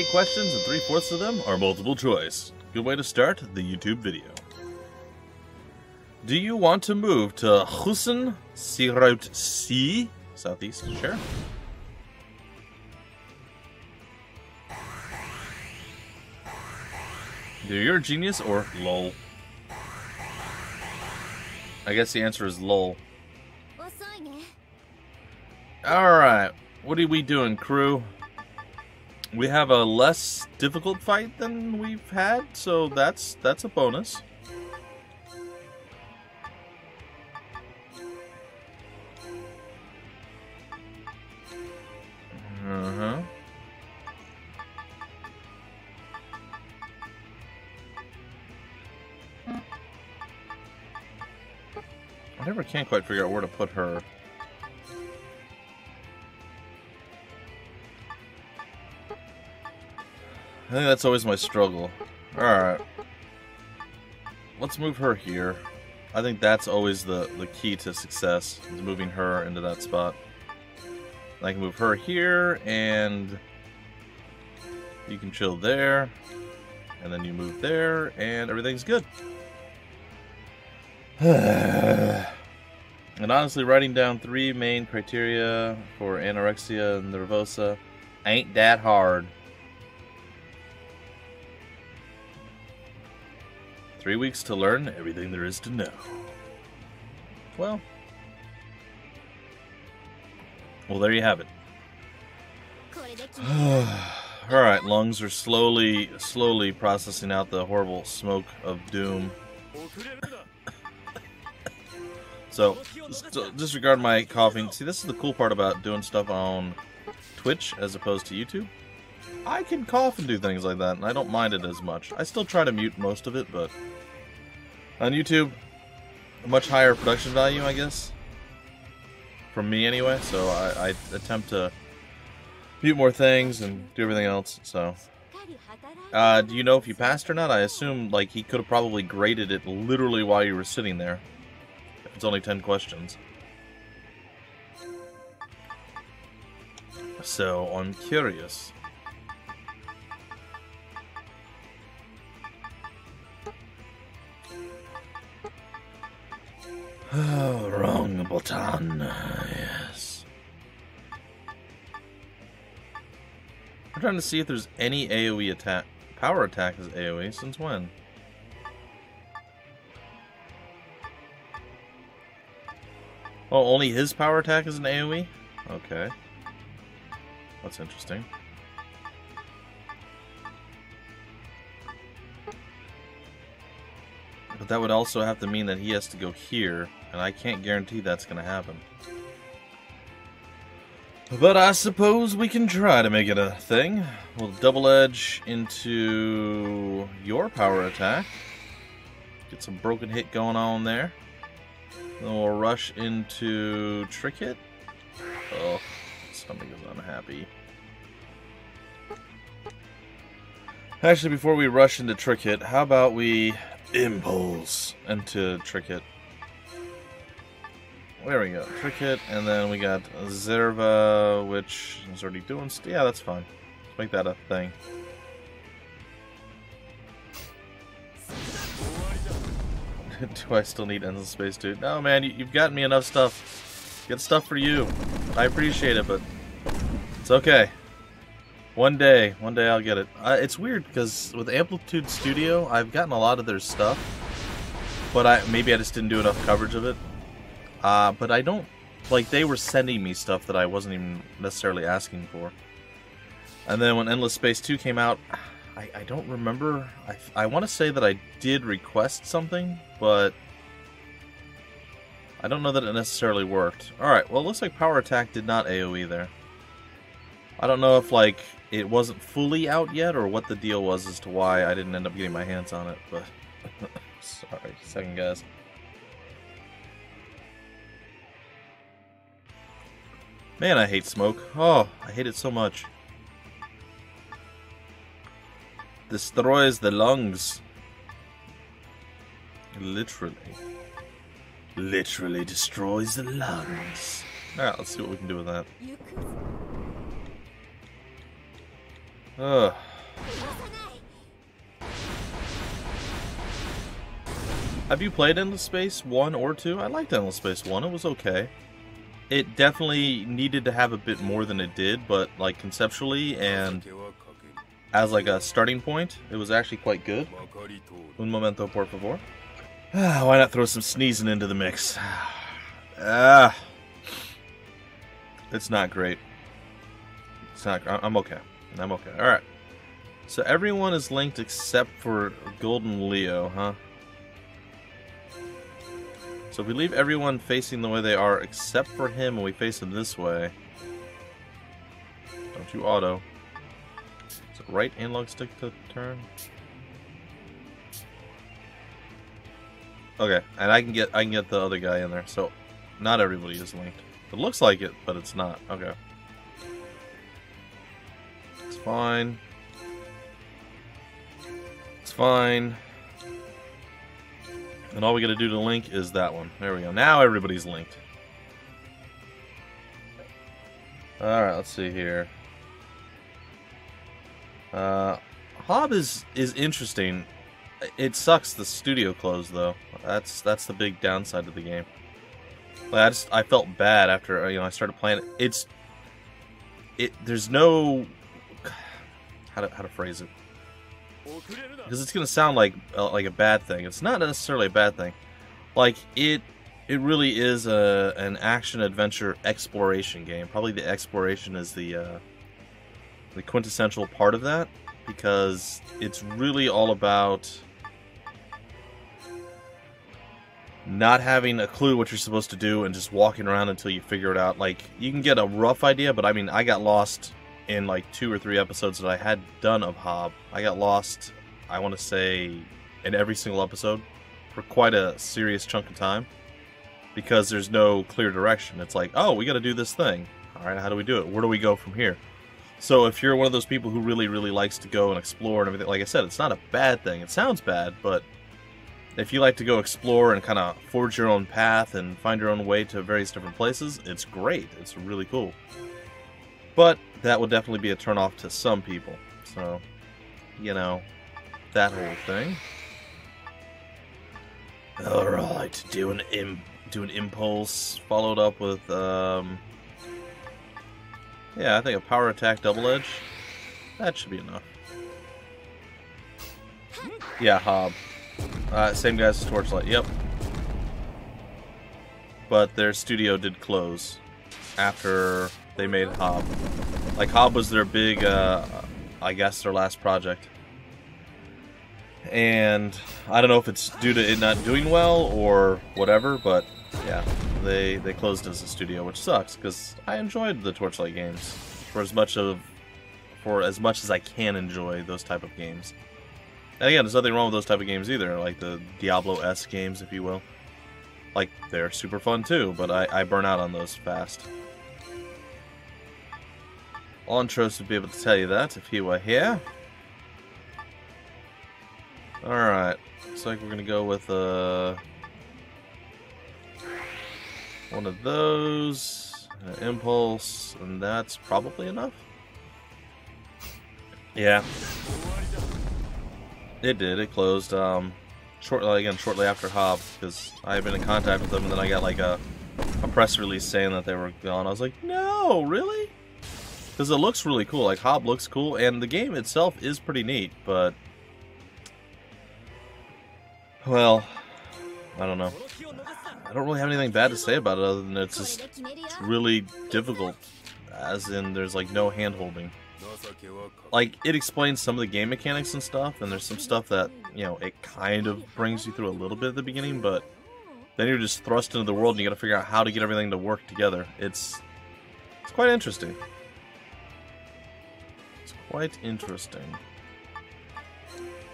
8 questions and 3/4 of them are multiple choice. Good way to start the YouTube video. Do you want to move to Hussen, Siraut C? Southeast, sure. Do you're a genius or lol? I guess the answer is lol. Alright, what are we doing, crew? We have a less difficult fight than we've had, so that's a bonus. Uh-huh. I never can quite figure out where to put her. I think that's always my struggle. Alright. Let's move her here. I think that's always the key to success, is moving her into that spot. I can move her here, and you can chill there. And then you move there, and everything's good. And honestly, writing down 3 main criteria for anorexia and nervosa ain't that hard. 3 weeks to learn everything there is to know. Well, there you have it. Alright, lungs are slowly processing out the horrible smoke of doom. So, disregard my coughing. See, this is the cool part about doing stuff on Twitch as opposed to YouTube. I can cough and do things like that, and I don't mind it as much. I still try to mute most of it, but on YouTube, a much higher production value, I guess. From me, anyway, so I attempt to mute more things and do everything else, so. Do you know if you passed or not? I assume, like, he could have probably graded it literally while you were sitting there. If it's only 10 questions. So, I'm curious. Oh, wrong button. Yes. I'm trying to see if there's any AoE attack. Power attack is AoE. Since when? Oh, only his power attack is an AoE? Okay. That's interesting. But that would also have to mean that he has to go here, and I can't guarantee that's going to happen. But I suppose we can try to make it a thing. We'll double edge into your power attack. Get some broken hit going on there. Then we'll rush into trick hit. Oh, stomach is unhappy. Actually, before we rush into trick hit, how about we impulse into trick hit? There we go, trick hit, and then we got Zerva, which is already doing. Yeah, that's fine. Let's make that a thing. Do I still need Endless Space, dude? No, man, you've gotten me enough stuff. Get stuff for you. I appreciate it, but it's okay. One day I'll get it. It's weird because with Amplitude Studio, I've gotten a lot of their stuff, but maybe I just didn't do enough coverage of it. But I don't, like, they were sending me stuff that I wasn't even necessarily asking for. And then when Endless Space 2 came out, I don't remember. I want to say that I did request something, but I don't know that it necessarily worked. Alright, well, it looks like Power Attack did not AoE there. I don't know if, like, it wasn't fully out yet, or what the deal was as to why I didn't end up getting my hands on it, but sorry, second guess. Man, I hate smoke. Oh, I hate it so much. Destroys the lungs. Literally. Literally destroys the lungs. Alright, let's see what we can do with that. Ugh. Have you played Endless Space 1 or 2? I liked Endless Space 1. It was okay. It definitely needed to have a bit more than it did, but like conceptually and as like a starting point, it was actually quite good. Un momento, por favor. Why not throw some sneezing into the mix? It's not great. It's not. I'm okay. I'm okay. All right. So everyone is linked except for Golden Leo, huh? So if we leave everyone facing the way they are except for him and we face him this way. Don't you auto. Is it right analog stick to turn? Okay, and I can get the other guy in there. So not everybody is linked. It looks like it, but it's not. Okay. It's fine. It's fine. And all we gotta do to link is that one. There we go. Now everybody's linked. Alright, let's see here. Hob is interesting. It sucks the studio closed though. That's the big downside of the game. Like, I felt bad after I started playing it. There's no how to phrase it. Because it's gonna sound like a bad thing. It's not necessarily a bad thing. Like it really is an action adventure exploration game. Probably the exploration is the quintessential part of that, because it's really all about not having a clue what you're supposed to do and just walking around until you figure it out. Like, you can get a rough idea, but I mean, I got lost in like 2 or 3 episodes that I had done of Hob. I got lost, I want to say, in every single episode for quite a serious chunk of time, because there's no clear direction. It's like, oh, we got to do this thing. All right, how do we do it? Where do we go from here? So if you're one of those people who really, really likes to go and explore and everything, like I said, it's not a bad thing. It sounds bad, but if you like to go explore and kind of forge your own path and find your own way to various different places, it's great. It's really cool. But that would definitely be a turnoff to some people. So, that whole thing. Alright, do an impulse, followed up with, yeah, I think a power attack double edge. That should be enough. Yeah, Hob. Same guys as Torchlight, yep. But their studio did close after they made Hob. Like, Hob was their big, I guess, their last project. And I don't know if it's due to it not doing well or whatever, but yeah, they closed as a studio, which sucks, because I enjoyed the Torchlight games for as much as I can enjoy those type of games. And again, there's nothing wrong with those type of games either, like the Diablo-esque games, if you will. Like, they're super fun too, but I burn out on those fast. Ontros would be able to tell you that if he were here. Alright, looks like we're gonna go with one of those, an impulse, and that's probably enough. Yeah. It did. It closed shortly after Hob, because I had been in contact with them, and then I got like a press release saying that they were gone. I was like, no, really? Because it looks really cool. Like, Hob looks cool, and the game itself is pretty neat, but well, I don't know. I don't really have anything bad to say about it other than it's really difficult, as in there's like no hand-holding. Like, it explains some of the game mechanics and stuff, and there's some stuff that, it kind of brings you through a little bit at the beginning, but then you're just thrust into the world and you gotta figure out how to get everything to work together. It's quite interesting. It's quite interesting.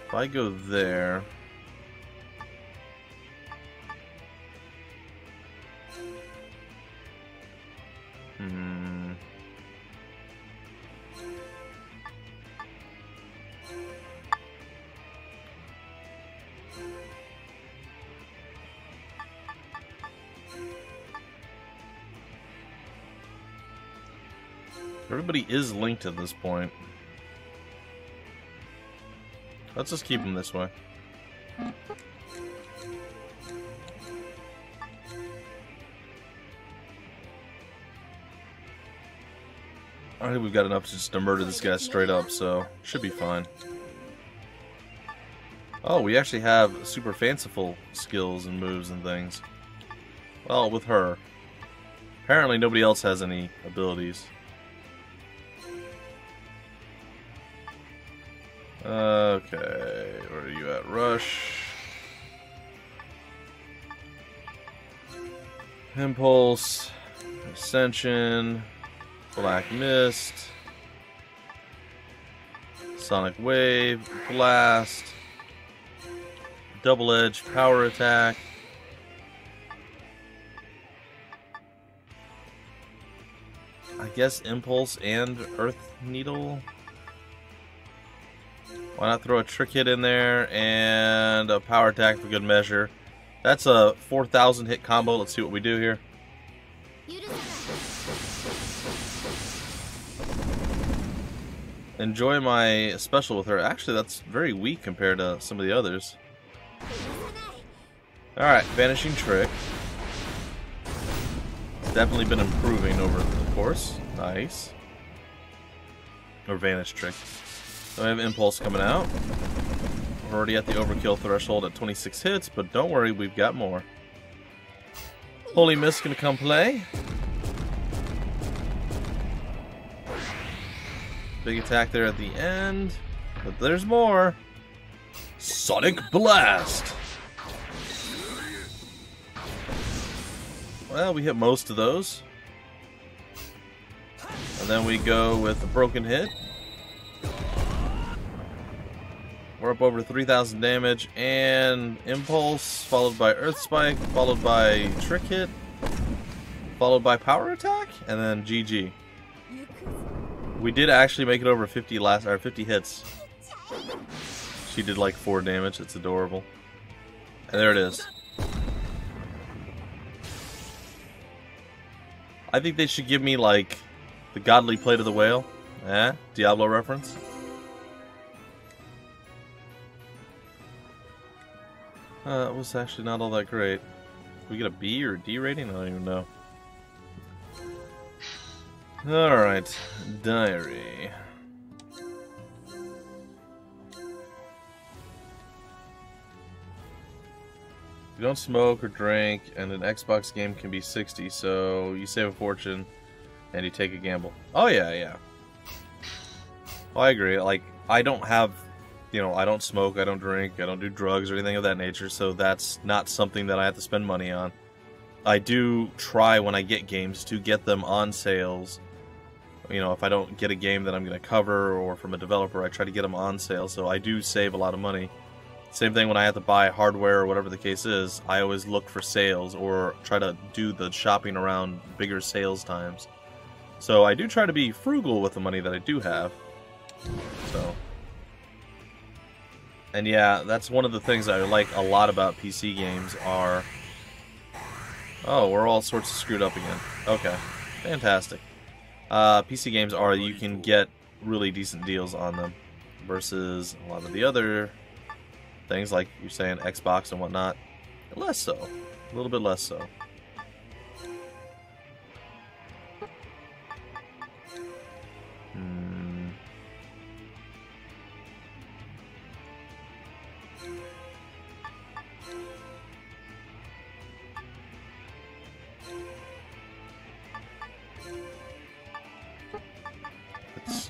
If I go there... Everybody is linked at this point. Let's just keep him this way. I think we've got enough just to murder this guy straight up, so should be fine. Oh, we actually have super fanciful skills and moves and things. Well, with her. Apparently nobody else has any abilities. Okay, where are you at? Rush. Impulse. Ascension. Black Mist. Sonic Wave. Blast. Double Edge Power Attack. I guess Impulse and Earth Needle. Why not throw a Trick Hit in there and a Power Attack for good measure? That's a 4,000 hit combo. Let's see what we do here. Enjoy my special with her. Actually, that's very weak compared to some of the others. Alright, Vanishing Trick. It's definitely been improving over the course. Nice. Or Vanish Trick. So we have Impulse coming out. We're already at the overkill threshold at 26 hits, but don't worry, we've got more. Holy Mist gonna come play. Big attack there at the end, but there's more. Sonic Blast! Well, we hit most of those. And then we go with a Broken Hit. We're up over 3,000 damage, and Impulse, followed by Earth Spike, followed by Trick Hit, followed by Power Attack, and then GG. We did actually make it over 50 hits. She did like 4 damage. It's adorable. And there it is. I think they should give me like the Godly Plate of the Whale. Diablo reference. It was actually not all that great. Did we get a B or a D rating? I don't even know. Alright, diary. You don't smoke or drink, and an Xbox game can be 60, so you save a fortune and you take a gamble. Oh yeah, yeah. Well, I agree. Like, I don't have, you know, I don't smoke, I don't drink, I don't do drugs or anything of that nature, so that's not something that I have to spend money on. I do try when I get games to get them on sales. You know, if I don't get a game that I'm going to cover or from a developer, I try to get them on sale, so I do save a lot of money. Same thing when I have to buy hardware or whatever the case is, I always look for sales or try to do the shopping around bigger sales times. So I do try to be frugal with the money that I do have. So, and yeah, that's one of the things I like a lot about PC games are... Oh, we're all sorts of screwed up again. Okay, fantastic. PC games are, you can get really decent deals on them versus a lot of the other things, like you're saying Xbox and whatnot. Less so. A little bit less so.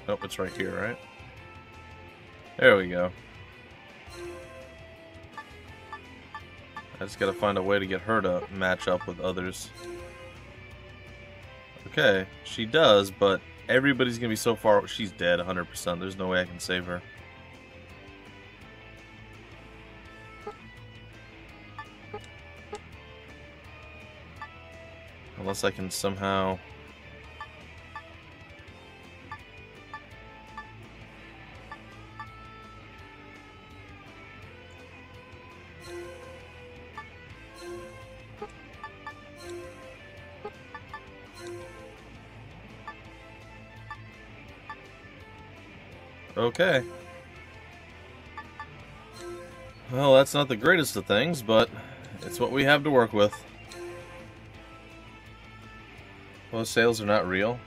Oh, it's right here, right? There we go. I just gotta find a way to get her to match up with others. Okay, she does, but everybody's gonna be so far... She's dead, 100%. There's no way I can save her. Unless I can somehow... Okay. Well, that's not the greatest of things, but it's what we have to work with. Those sales are not real?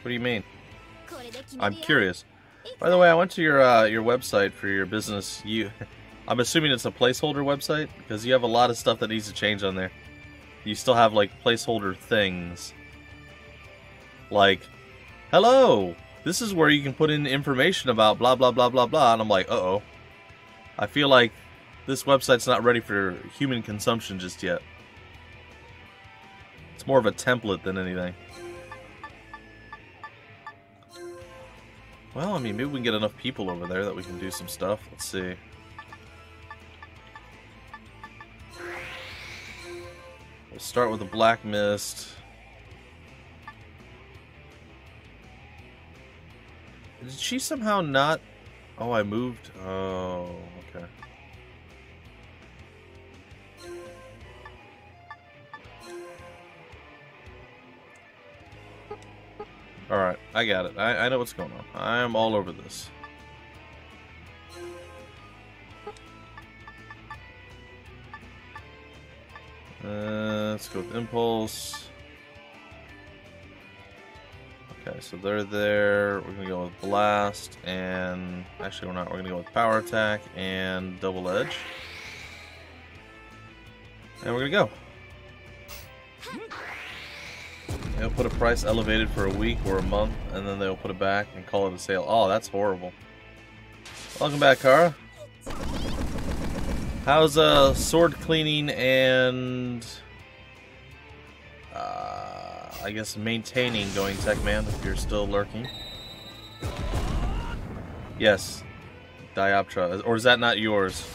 What do you mean? I'm curious. By the way, I went to your website for your business. I'm assuming it's a placeholder website, because you have a lot of stuff that needs to change on there. You still have, like, placeholder things. Like, hello! This is where you can put in information about blah blah blah blah blah, and I'm like, uh-oh. I feel like this website's not ready for human consumption just yet. It's more of a template than anything. Well, I mean, maybe we can get enough people over there that we can do some stuff. Let's see. We'll start with the Black Mist. Did she somehow not... Oh, I moved... Oh, okay. Alright, I got it. I know what's going on. I am all over this. Let's go with Impulse. Okay, so they're there. We're gonna go with Blast, and actually we're not. We're gonna go with Power Attack and Double Edge, and we're gonna go. They'll put a price elevated for a week or a month, and then they'll put it back and call it a sale. Oh, that's horrible. Welcome back, Kara. How's sword cleaning and I guess maintaining going, Techman, if you're still lurking? Yes, Dioptra. Or is that not yours?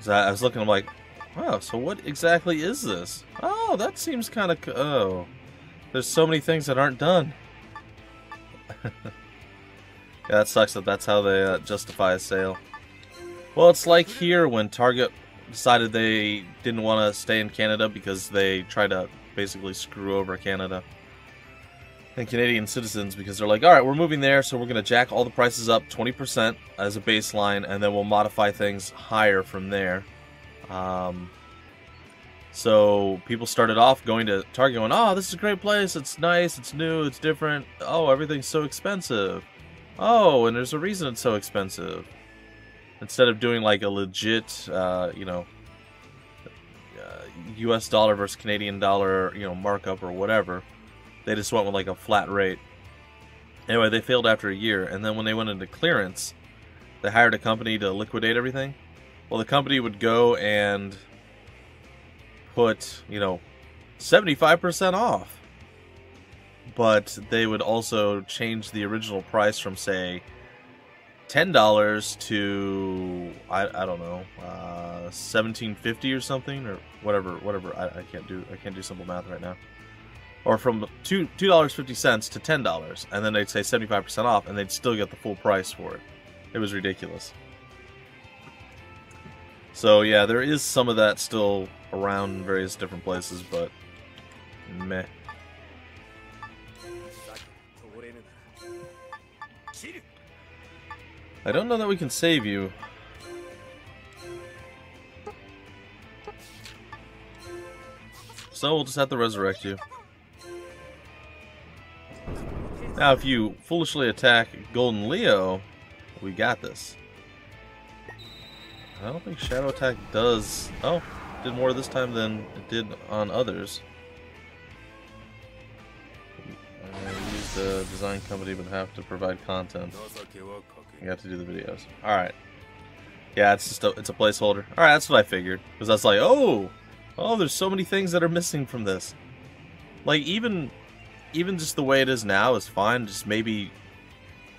I was looking, I'm like, wow, so what exactly is this? Oh, that seems kind of... Oh, there's so many things that aren't done. Yeah, that sucks that that's how they justify a sale. Well, it's like here when Target decided they didn't want to stay in Canada because they tried to basically screw over Canada and Canadian citizens, because they're like, alright, we're moving there, so we're going to jack all the prices up 20% as a baseline, and then we'll modify things higher from there. So people started off going to Target going, oh, this is a great place, it's nice, it's new, it's different, oh, everything's so expensive. Oh, and there's a reason it's so expensive. Instead of doing like a legit, US dollar versus Canadian dollar, markup or whatever, they just went with like a flat rate. Anyway, they failed after a year, and then when they went into clearance, they hired a company to liquidate everything. Well, the company would go and put, 75% off. But they would also change the original price from, say, $10 to, I don't know, $17.50 or something, or whatever. I can't do simple math right now. Or from $2.50 to $10, and then they'd say 75% off, and they'd still get the full price for it. It was ridiculous. So yeah, there is some of that still around in various different places, but meh. I don't know that we can save you. So we'll just have to resurrect you. Now, if you foolishly attack Golden Leo, we got this. I don't think Shadow Attack does... Oh, did more this time than it did on others. I used the design company, but have to provide content. You have to do the videos. Alright. Yeah, it's just it's a placeholder. Alright, that's what I figured. Because I was like, oh, there's so many things that are missing from this. Like, even just the way it is now is fine. Just maybe,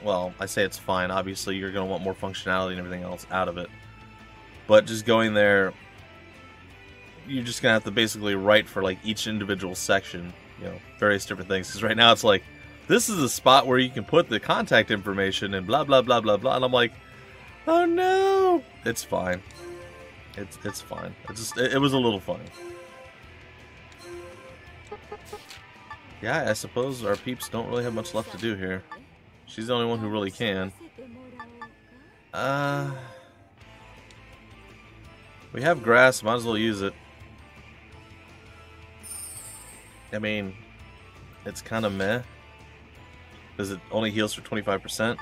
well, I say it's fine. Obviously, you're going to want more functionality and everything else out of it. But just going there, you're just going to have to basically write for, like, each individual section, various different things. Because right now it's like, this is a spot where you can put the contact information and blah, blah, blah, blah, blah. And I'm like, oh no! It's fine. It's fine. It was a little funny. Yeah, I suppose our peeps don't really have much left to do here. She's the only one who really can. We have grass, might as well use it. I mean, it's kind of meh. Because it only heals for 25%.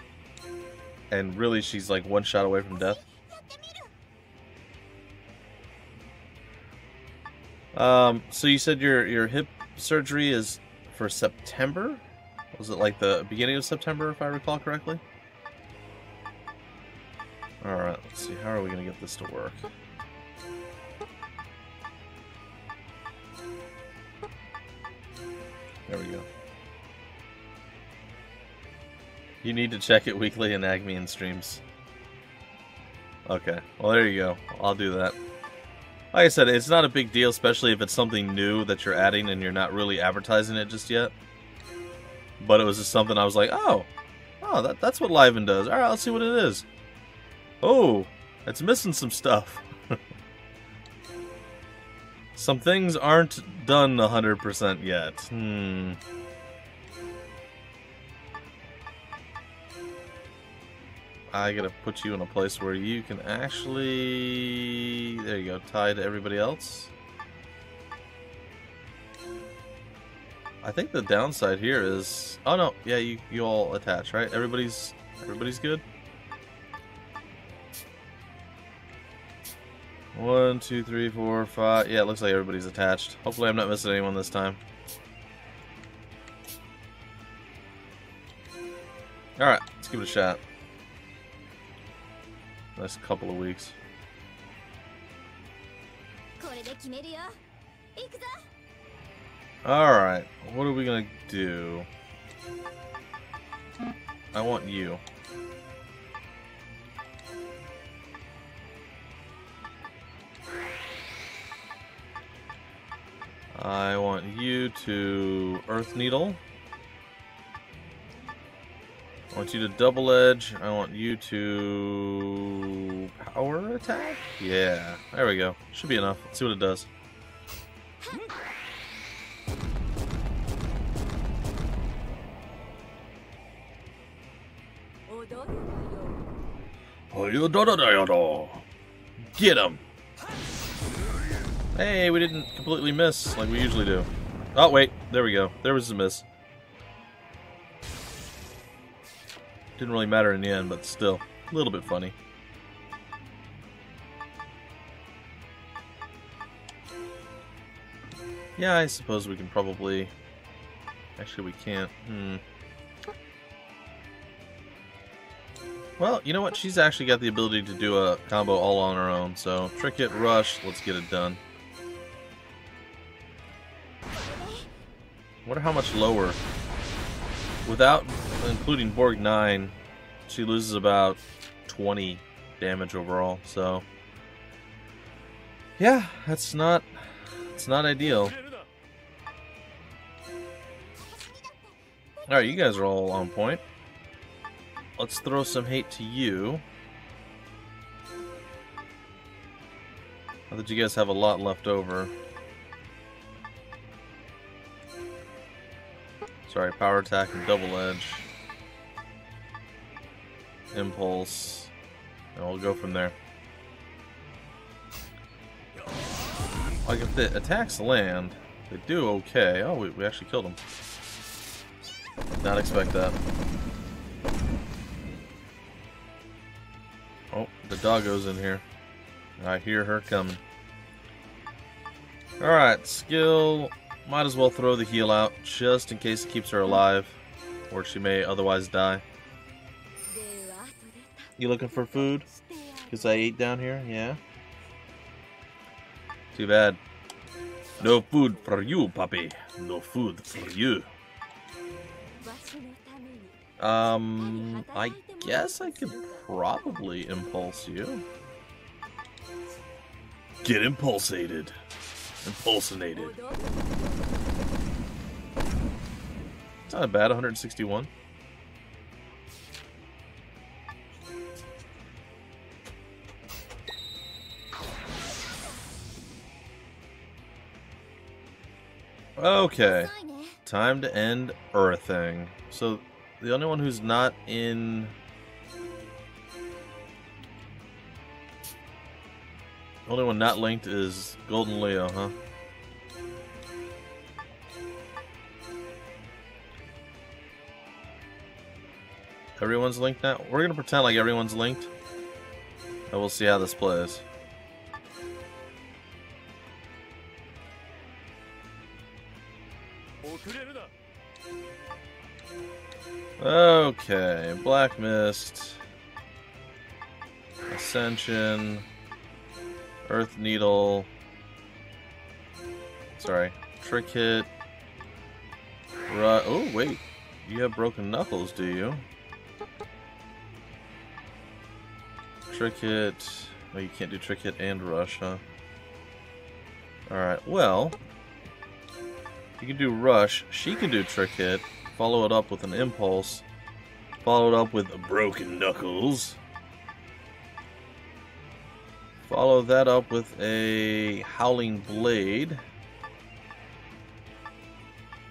And really, she's like one shot away from death. So you said your hip surgery is for September? Was it like the beginning of September, if I recall correctly? Alright, let's see. How are we going to get this to work? There we go. You need to check it weekly and nag me in streams. Okay, well there you go. I'll do that. Like I said, it's not a big deal, especially if it's something new that you're adding and you're not really advertising it just yet. But it was just something I was like, oh, that's what Liven does. Alright, let's see what it is. Oh, it's missing some stuff. Some things aren't done 100% yet. I gotta put you in a place where you can actually... There you go, tie to everybody else. I think the downside here is... Oh no, yeah, you all attach, right? Everybody's good? 1, 2, 3, 4, 5... Yeah, it looks like everybody's attached. Hopefully I'm not missing anyone this time. Alright, let's give it a shot. Next couple of weeks. Alright, what are we gonna do? I want you. I want you to Earth Needle. I want you to Double Edge. I want you to Power Attack? Yeah, there we go. Should be enough. Let's see what it does. Get him! Hey, we didn't completely miss like we usually do. Oh, wait. There we go. There was a miss. Didn't really matter in the end, but still. A little bit funny. Yeah, I suppose we can probably... Actually, we can't. Well, you know what? She's actually got the ability to do a combo all on her own. So, Trick It, Rush, let's get it done. I wonder how much lower. Without including Borg 9, she loses about 20 damage overall. So, yeah, it's not ideal. Alright, you guys are all on point. Let's throw some hate to you. Now that you guys have a lot left over. Sorry, Power Attack and Double Edge. Impulse. And we'll go from there. Like, if the attacks land, they do okay. Oh, we actually killed them. Did not expect that. Oh, the doggo's in here. I hear her coming. Alright, skill. Might as well throw the heal out, just in case it keeps her alive. Or she may otherwise die. You looking for food? Because I ate down here? Yeah? Too bad. No food for you, puppy. No food for you. I guess I could probably impulse you. Get impulsated. Impulsinated. It's not bad, 161. Okay. Time to end Earthing. So, the only one who's not in... The only one not linked is Golden Leo, huh? Everyone's linked now? We're gonna pretend like everyone's linked. And we'll see how this plays. Okay, Black Mist, Ascension, Earth Needle, sorry, Trick Hit, oh wait, you have Broken Knuckles, do you? Trick Hit, oh you can't do Trick Hit and Rush, huh? Alright, well, you can do Rush, she can do Trick Hit, follow it up with an Impulse, follow it up with a Broken Knuckles, follow that up with a Howling Blade,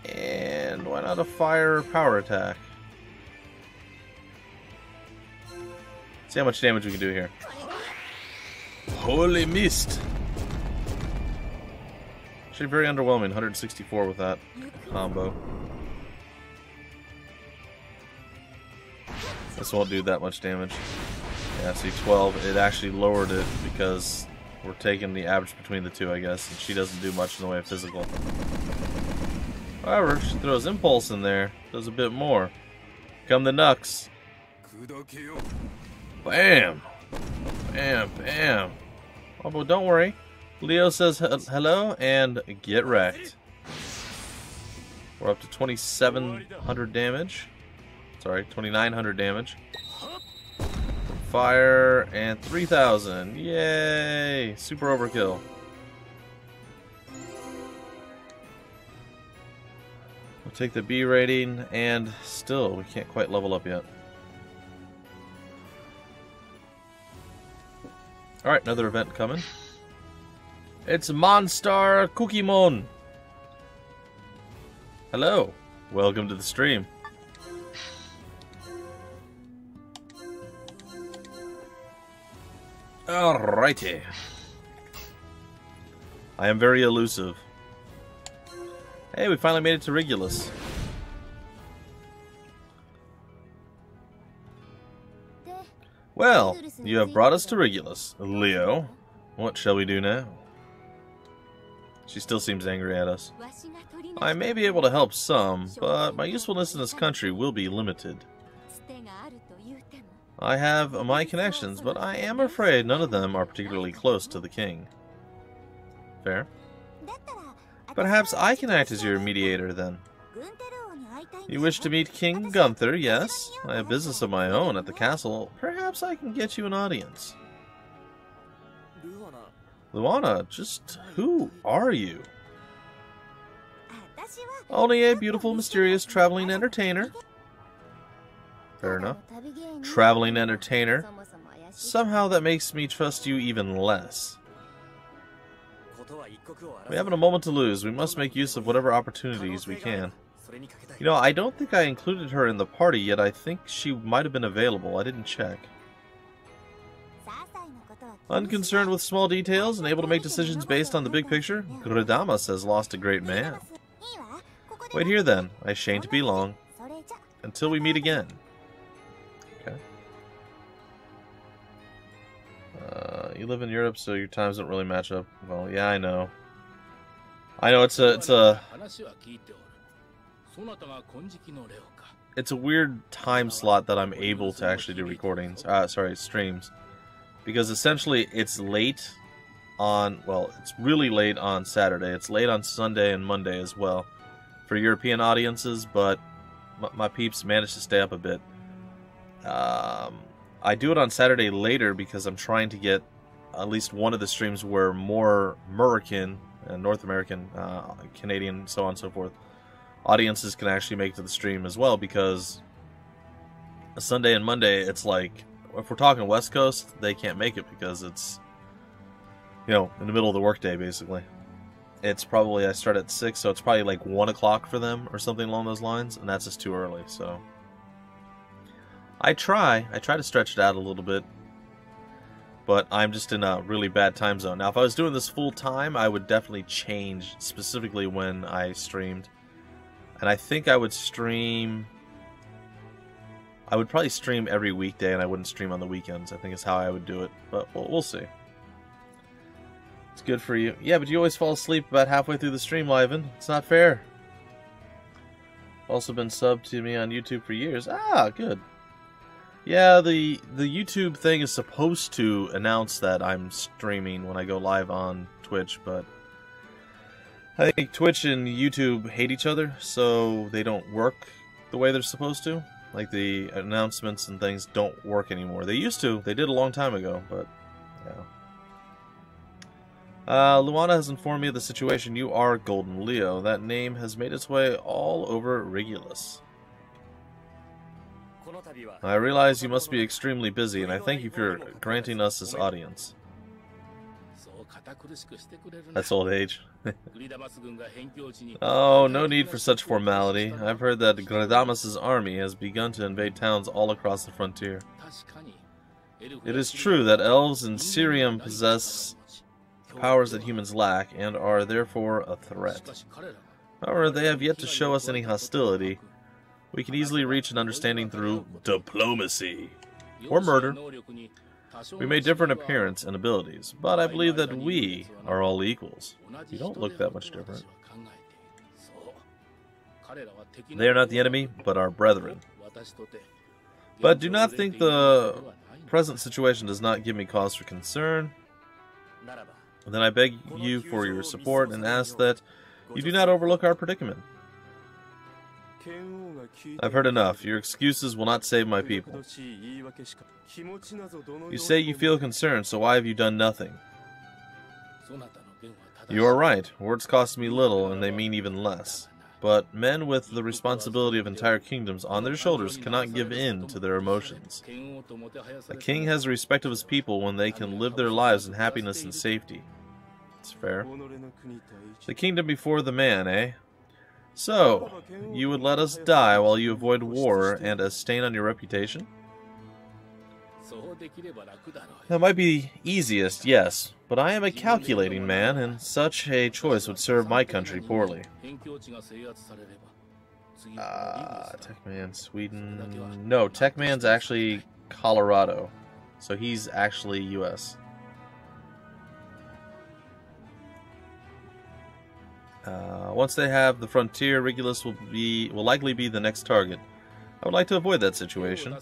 and why not a Fire Power Attack? See how much damage we can do here. Holy Mist! Actually very underwhelming, 164 with that combo. This won't do that much damage. Yeah, see, 12. It actually lowered it because we're taking the average between the two, I guess. And she doesn't do much in the way of physical. However, she throws Impulse in there. Does a bit more. Come the Nux. Bam! Bam, bam. Oh, but don't worry. Leo says hello and get wrecked. We're up to 2,700 damage. Sorry, 2,900 damage. Fire and 3,000. Yay! Super overkill. We'll take the B rating, and still, we can't quite level up yet. Alright, another event coming. It's Monstar Cookieemon. Hello. Welcome to the stream. Alrighty. I am very elusive. Hey, we finally made it to Rigulus. Well, you have brought us to Rigulus. Leo, what shall we do now? She still seems angry at us. I may be able to help some, but my usefulness in this country will be limited. I have my connections, but I am afraid none of them are particularly close to the king. Fair. Perhaps I can act as your mediator, then. You wish to meet King Gunther, yes? I have business of my own at the castle. Perhaps I can get you an audience. Luana, just who are you? Only a beautiful, mysterious traveling entertainer. Fair enough. Traveling entertainer. Somehow that makes me trust you even less. We haven't a moment to lose. We must make use of whatever opportunities we can. You know, I don't think I included her in the party, yet I think she might have been available. I didn't check. Unconcerned with small details and able to make decisions based on the big picture, Gradamas has lost a great man. Wait here then. I shan't be long. Until we meet again. Okay. You live in Europe, so your times don't really match up. Well, yeah, I know. I know it's a weird time slot that I'm able to actually do recordings. Streams. Because essentially it's late on, well, it's really late on Saturday. It's late on Sunday and Monday as well for European audiences, but my peeps managed to stay up a bit. I do it on Saturday later because I'm trying to get at least one of the streams where more American and North American, Canadian, so on and so forth, audiences can actually make it to the stream as well, because Sunday and Monday, it's like, if we're talking West Coast, they can't make it because it's, you know, in the middle of the workday, basically. it's probably, I start at 6, so it's probably like 1 o'clock for them or something along those lines, and that's just too early, so. I try to stretch it out a little bit, but I'm just in a really bad time zone. Now, if I was doing this full time, I would definitely change specifically when I streamed. And I think I would stream... I would probably stream every weekday, and I wouldn't stream on the weekends. I think is how I would do it, but we'll see. It's good for you. Yeah, but you always fall asleep about halfway through the stream, Liven. It's not fair. Also been subbed to me on YouTube for years. Ah, good. Yeah, the YouTube thing is supposed to announce that I'm streaming when I go live on Twitch, but I think Twitch and YouTube hate each other, so they don't work the way they're supposed to. Like, the announcements and things don't work anymore. They used to. They did a long time ago, but yeah. Luana has informed me of the situation. You are Golden Leo. That name has made its way all over Rigulus. I realize you must be extremely busy, and I thank you for granting us this audience. That's old age. Oh, no need for such formality. I've heard that Gradamas's army has begun to invade towns all across the frontier. It is true that elves in Syrium possess powers that humans lack, and are therefore a threat. However, they have yet to show us any hostility. We can easily reach an understanding through diplomacy or murder. We may differ in appearance and abilities, but I believe that we are all equals. You don't look that much different. They are not the enemy, but our brethren. But do not think the present situation does not give me cause for concern. Then I beg you for your support and ask that you do not overlook our predicament. I've heard enough. Your excuses will not save my people. You say you feel concerned, so why have you done nothing? You are right. Words cost me little, and they mean even less. But men with the responsibility of entire kingdoms on their shoulders cannot give in to their emotions. A king has the respect of his people when they can live their lives in happiness and safety. It's fair. The kingdom before the man, eh? So, you would let us die while you avoid war and a stain on your reputation? That might be easiest, yes, but I am a calculating man, and such a choice would serve my country poorly. Techman, Sweden... No, Techman's actually Colorado, so he's actually US. Once they have the frontier, Rigulus will likely be the next target. I would like to avoid that situation.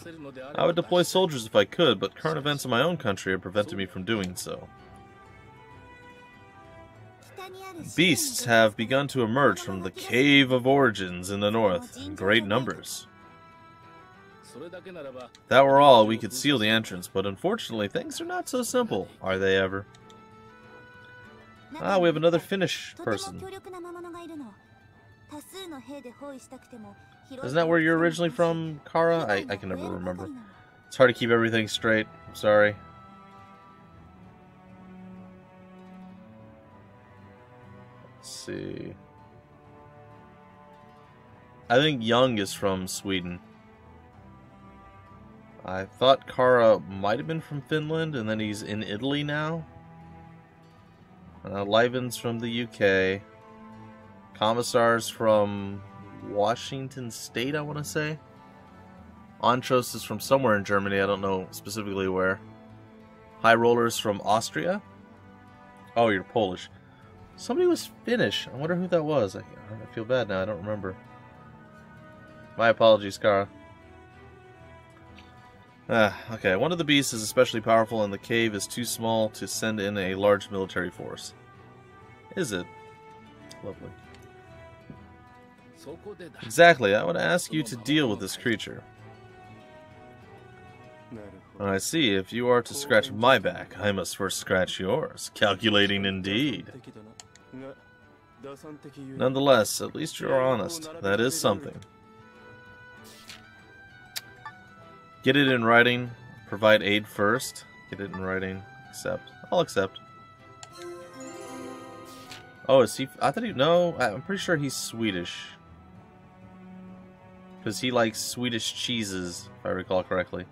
I would deploy soldiers if I could, but current events in my own country have prevented me from doing so. Beasts have begun to emerge from the Cave of Origins in the north, in great numbers. If that were all, we could seal the entrance, but unfortunately things are not so simple, are they ever? Ah, we have another Finnish person. Isn't that where you're originally from, Kara? I can never remember. It's hard to keep everything straight. I'm sorry. Let's see. I think Young is from Sweden. I thought Kara might have been from Finland, and then he's in Italy now. Liven's from the UK. Commissar's from Washington State, I want to say. Antros is from somewhere in Germany, I don't know specifically where. High Roller's from Austria. Oh, you're Polish. Somebody was Finnish. I wonder who that was. I feel bad now, I don't remember. My apologies, Kara. Okay, one of the beasts is especially powerful and the cave is too small to send in a large military force. Is it? Lovely. Exactly, I would ask you to deal with this creature. I see, if you are to scratch my back, I must first scratch yours. Calculating indeed. Nonetheless, at least you're honest. That is something. Get it in writing. Provide aid first. Get it in writing. Accept. I'll accept. Oh, is he? I thought he. No, I'm pretty sure he's Swedish. Because he likes Swedish cheeses, if I recall correctly.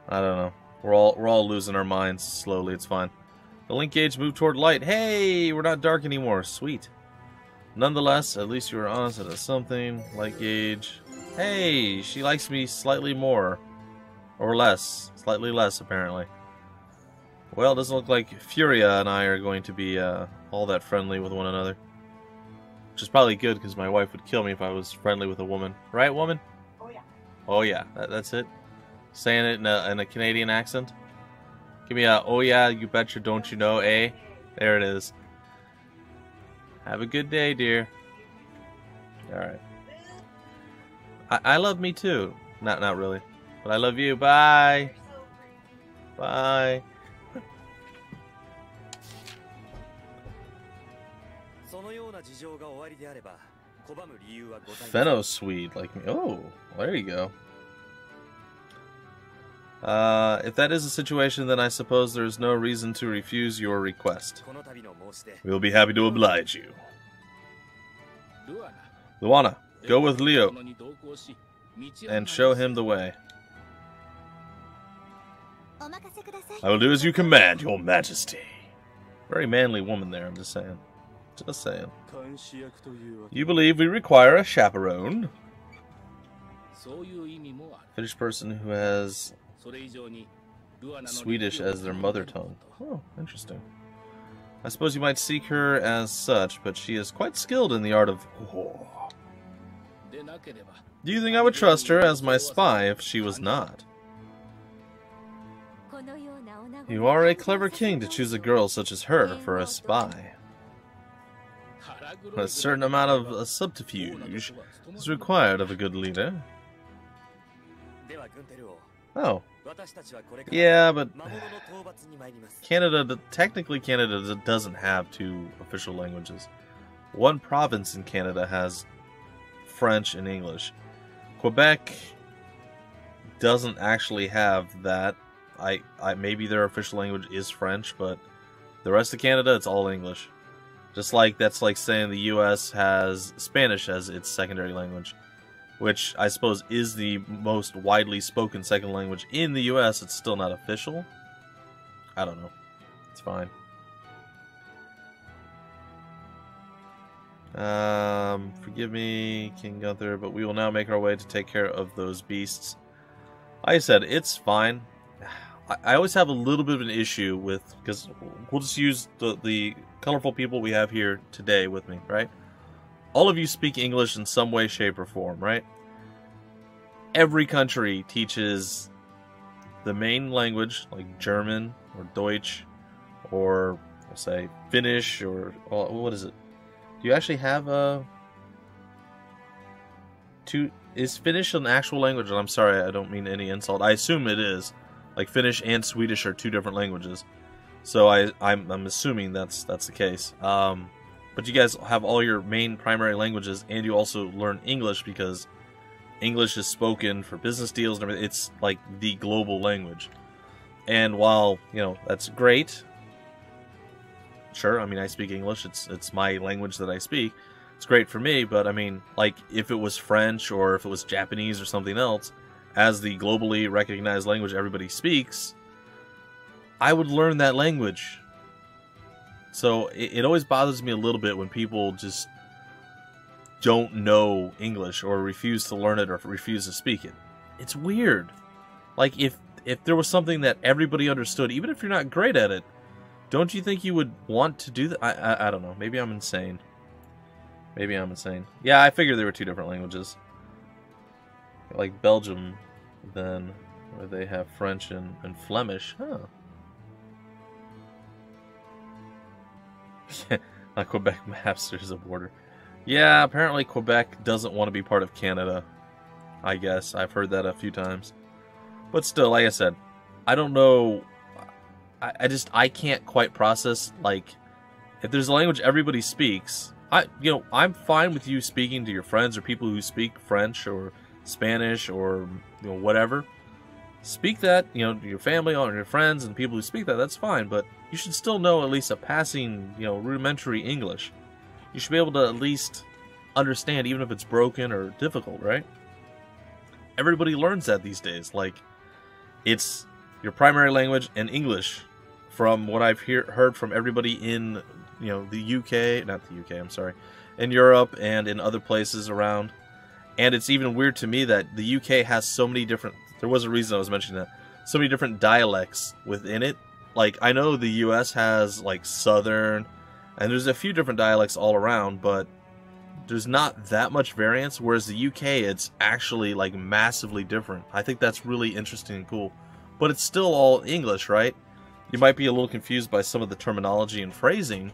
I don't know. We're all losing our minds slowly. It's fine. The link gauge moved toward light. Hey, we're not dark anymore. Sweet. Nonetheless, at least you were honest at something. Light gauge. Hey, she likes me slightly more. Or less. Slightly less, apparently. Well, it doesn't look like Fuyria and I are going to be all that friendly with one another. Which is probably good, because my wife would kill me if I was friendly with a woman. Right, woman? Oh, yeah. Oh, yeah. That's it? Saying it in a Canadian accent? Give me a, oh, yeah, you betcha, don't you know, eh? There it is. Have a good day, dear. Alright. I love me, too. Not really. But I love you. Bye. Bye. Fenno Swede, like me. Oh, there you go. If that is a situation, then I suppose there is no reason to refuse your request. We'll be happy to oblige you. Luana, go with Leo and show him the way. I will do as you command, your majesty. Very manly woman there, I'm just saying. Just saying. You believe we require a chaperone? Finnish person who has Swedish as their mother tongue. Oh, interesting. I suppose you might seek her as such, but she is quite skilled in the art of war. Do you think I would trust her as my spy if she was not? You are a clever king to choose a girl such as her for a spy. A certain amount of subterfuge is required of a good leader. Oh. Yeah, but technically Canada doesn't have two official languages. One province in Canada has French and English. Quebec doesn't actually have that. Maybe their official language is French, but the rest of Canada, it's all English. Just like that's like saying the U.S. has Spanish as its secondary language, which I suppose is the most widely spoken second language in the U.S. It's still not official. I don't know. It's fine. Forgive me, King Gunther, but we will now make our way to take care of those beasts. Like I said, it's fine. I always have a little bit of an issue with, because we'll just use the colorful people we have here today with me, right? All of you speak English in some way, shape, or form, right? Every country teaches the main language, like German or Deutsch, or we'll say Finnish, or what is it? Do you actually have is Finnish an actual language? And I'm sorry, I don't mean any insult. I assume it is. Like Finnish and Swedish are two different languages, so I'm assuming that's the case. But you guys have all your main primary languages, and you also learn English because English is spoken for business deals and everything. It's like the global language. And while that's great, sure. I mean, I speak English. It's my language that I speak. It's great for me. But I mean, like if it was French or if it was Japanese or something else, as the globally recognized language everybody speaks, I would learn that language. So it always bothers me a little bit when people just don't know English or refuse to learn it or refuse to speak it. It's weird. Like if there was something that everybody understood, even if you're not great at it, don't you think you would want to do that? I don't know. Maybe I'm insane. Maybe I'm insane. Yeah, I figured there were two different languages. Like Belgium, then, where they have French and Flemish. Huh. On Quebec maps, there's a border. Yeah, apparently Quebec doesn't want to be part of Canada. I guess. I've heard that a few times. But still, like I said, I don't know. I can't quite process, like, if there's a language everybody speaks, I'm fine with you speaking to your friends or people who speak French or Spanish or whatever. speak that, you know, your family or your friends and people who speak that, that's fine, but you should still know at least a passing, you know, rudimentary English. You should be able to at least understand, even if it's broken or difficult, right? Everybody learns that these days. Like, it's your primary language and English, from what I've heard from everybody in, you know, the UK, not the UK, I'm sorry, in Europe and in other places around. And it's even weird to me that the UK has so many different, there was a reason I was mentioning that, so many different dialects within it. Like, I know the US has, like, Southern, and there's a few different dialects all around, but there's not that much variance, whereas the UK, it's actually, like, massively different. I think that's really interesting and cool. But it's still all English, right? You might be a little confused by some of the terminology and phrasing,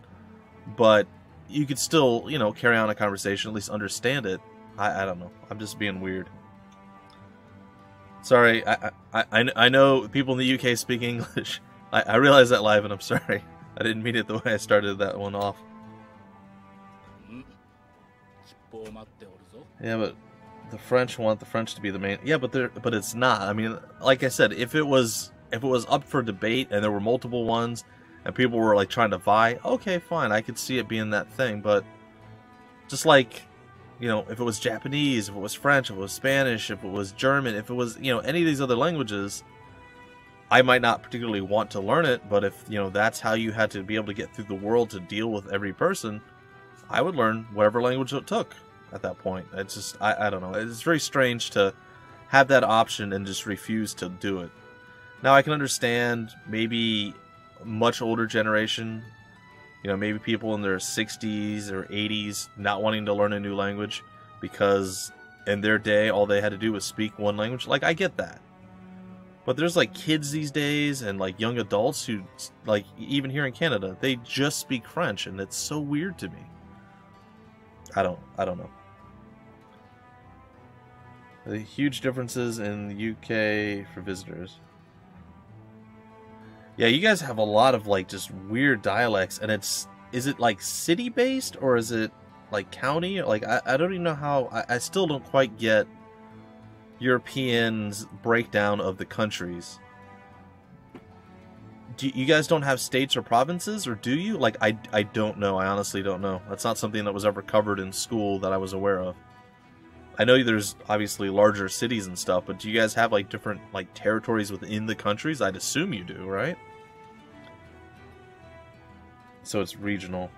but you could still, you know, carry on a conversation, at least understand it. I don't know. I'm just being weird. Sorry, I know people in the UK speak English. I realize that live, and I'm sorry. I didn't mean it the way I started that one off. Yeah, but the French want the French to be the main. Yeah, but it's not. I mean, like I said, if it was up for debate and there were multiple ones and people were like trying to vie, okay, fine, I could see it being that thing. But just like, you know, if it was Japanese, if it was French, if it was Spanish, if it was German, if it was, you know, any of these other languages, I might not particularly want to learn it, but if, you know, that's how you had to be able to get through the world to deal with every person, I would learn whatever language it took at that point. It's just, I don't know. It's very strange to have that option and just refuse to do it. Now, I can understand maybe much older generation, you know, maybe people in their 60s or 80s not wanting to learn a new language because in their day, all they had to do was speak one language. Like, I get that. But there's, like, kids these days and, like, young adults who, like, even here in Canada, they just speak French, and it's so weird to me. I don't know. The huge differences in the UK for visitors. Yeah, you guys have a lot of, like, just weird dialects, and is it, like, city-based, or is it, like, county? Like, I don't even know how, I still don't quite get Europeans' breakdown of the countries. You guys don't have states or provinces, or do you? Like, I don't know. I honestly don't know. That's not something that was ever covered in school that I was aware of. I know there's obviously larger cities and stuff, but do you guys have, like, different, like, territories within the countries? I'd assume you do, right? So it's regional.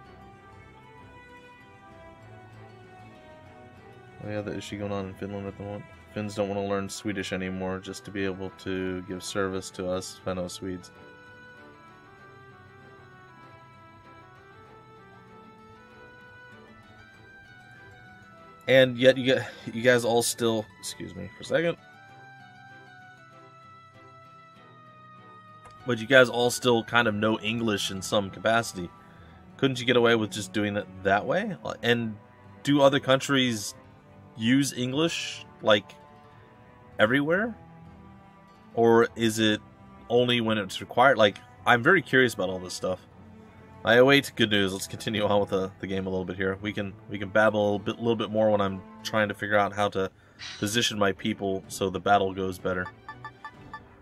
Oh yeah, the issue going on in Finland at the moment. Finns don't want to learn Swedish anymore just to be able to give service to us fellow Swedes. And yet you guys all still, excuse me for a second, but you guys all still kind of know English in some capacity. Couldn't you get away with just doing it that way? And do other countries use English, like, everywhere? Or is it only when it's required? Like, I'm very curious about all this stuff. I await good news. Let's continue on with the game a little bit here. We can babble a little bit more when I'm trying to figure out how to position my people so the battle goes better.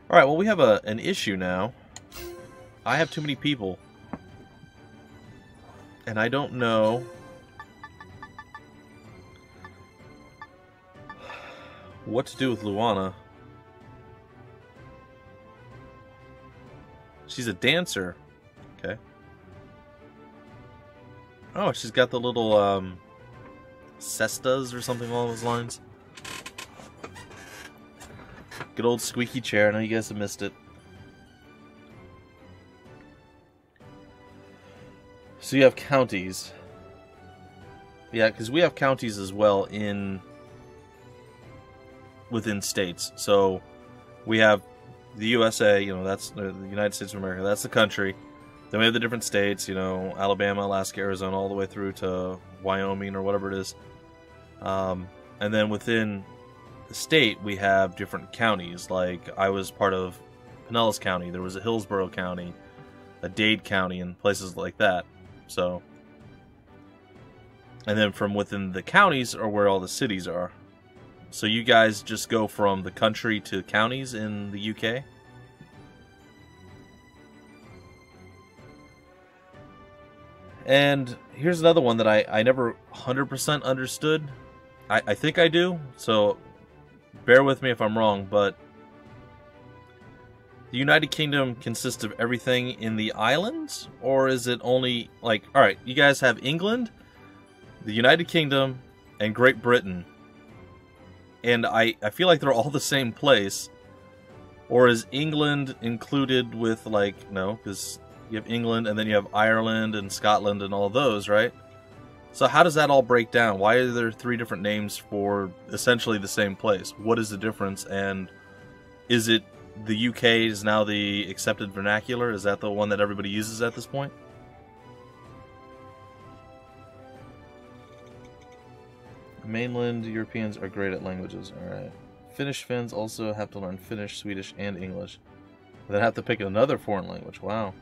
Alright, well, we have an issue now. I have too many people. And I don't know what to do with Luana. She's a dancer. Okay. Oh, she's got the little, cestas or something along those lines. Good old squeaky chair. I know you guys have missed it. So you have counties. Yeah, because we have counties as well within states. So we have the USA, you know, that's the United States of America. That's the country. Then we have the different states, you know, Alabama, Alaska, Arizona, all the way through to Wyoming or whatever it is. And then within the state, we have different counties. Like, I was part of Pinellas County. There was a Hillsborough County, a Dade County, and places like that. So, and then from within the counties are where all the cities are. So you guys just go from the country to counties in the UK? And here's another one that I never 100% understood. I think I do, so bear with me if I'm wrong, but the United Kingdom consists of everything in the islands? Or is it only, like, alright, you guys have England, the United Kingdom, and Great Britain. And I feel like they're all the same place. Or is England included with, like, no, because you have England, and then you have Ireland and Scotland and all those, right? So how does that all break down? Why are there 3 different names for essentially the same place? What is the difference? And is it the UK is now the accepted vernacular? Is that the one that everybody uses at this point? Mainland Europeans are great at languages. Alright. Finnish Finns also have to learn Finnish, Swedish, and English. They have to pick another foreign language. Wow.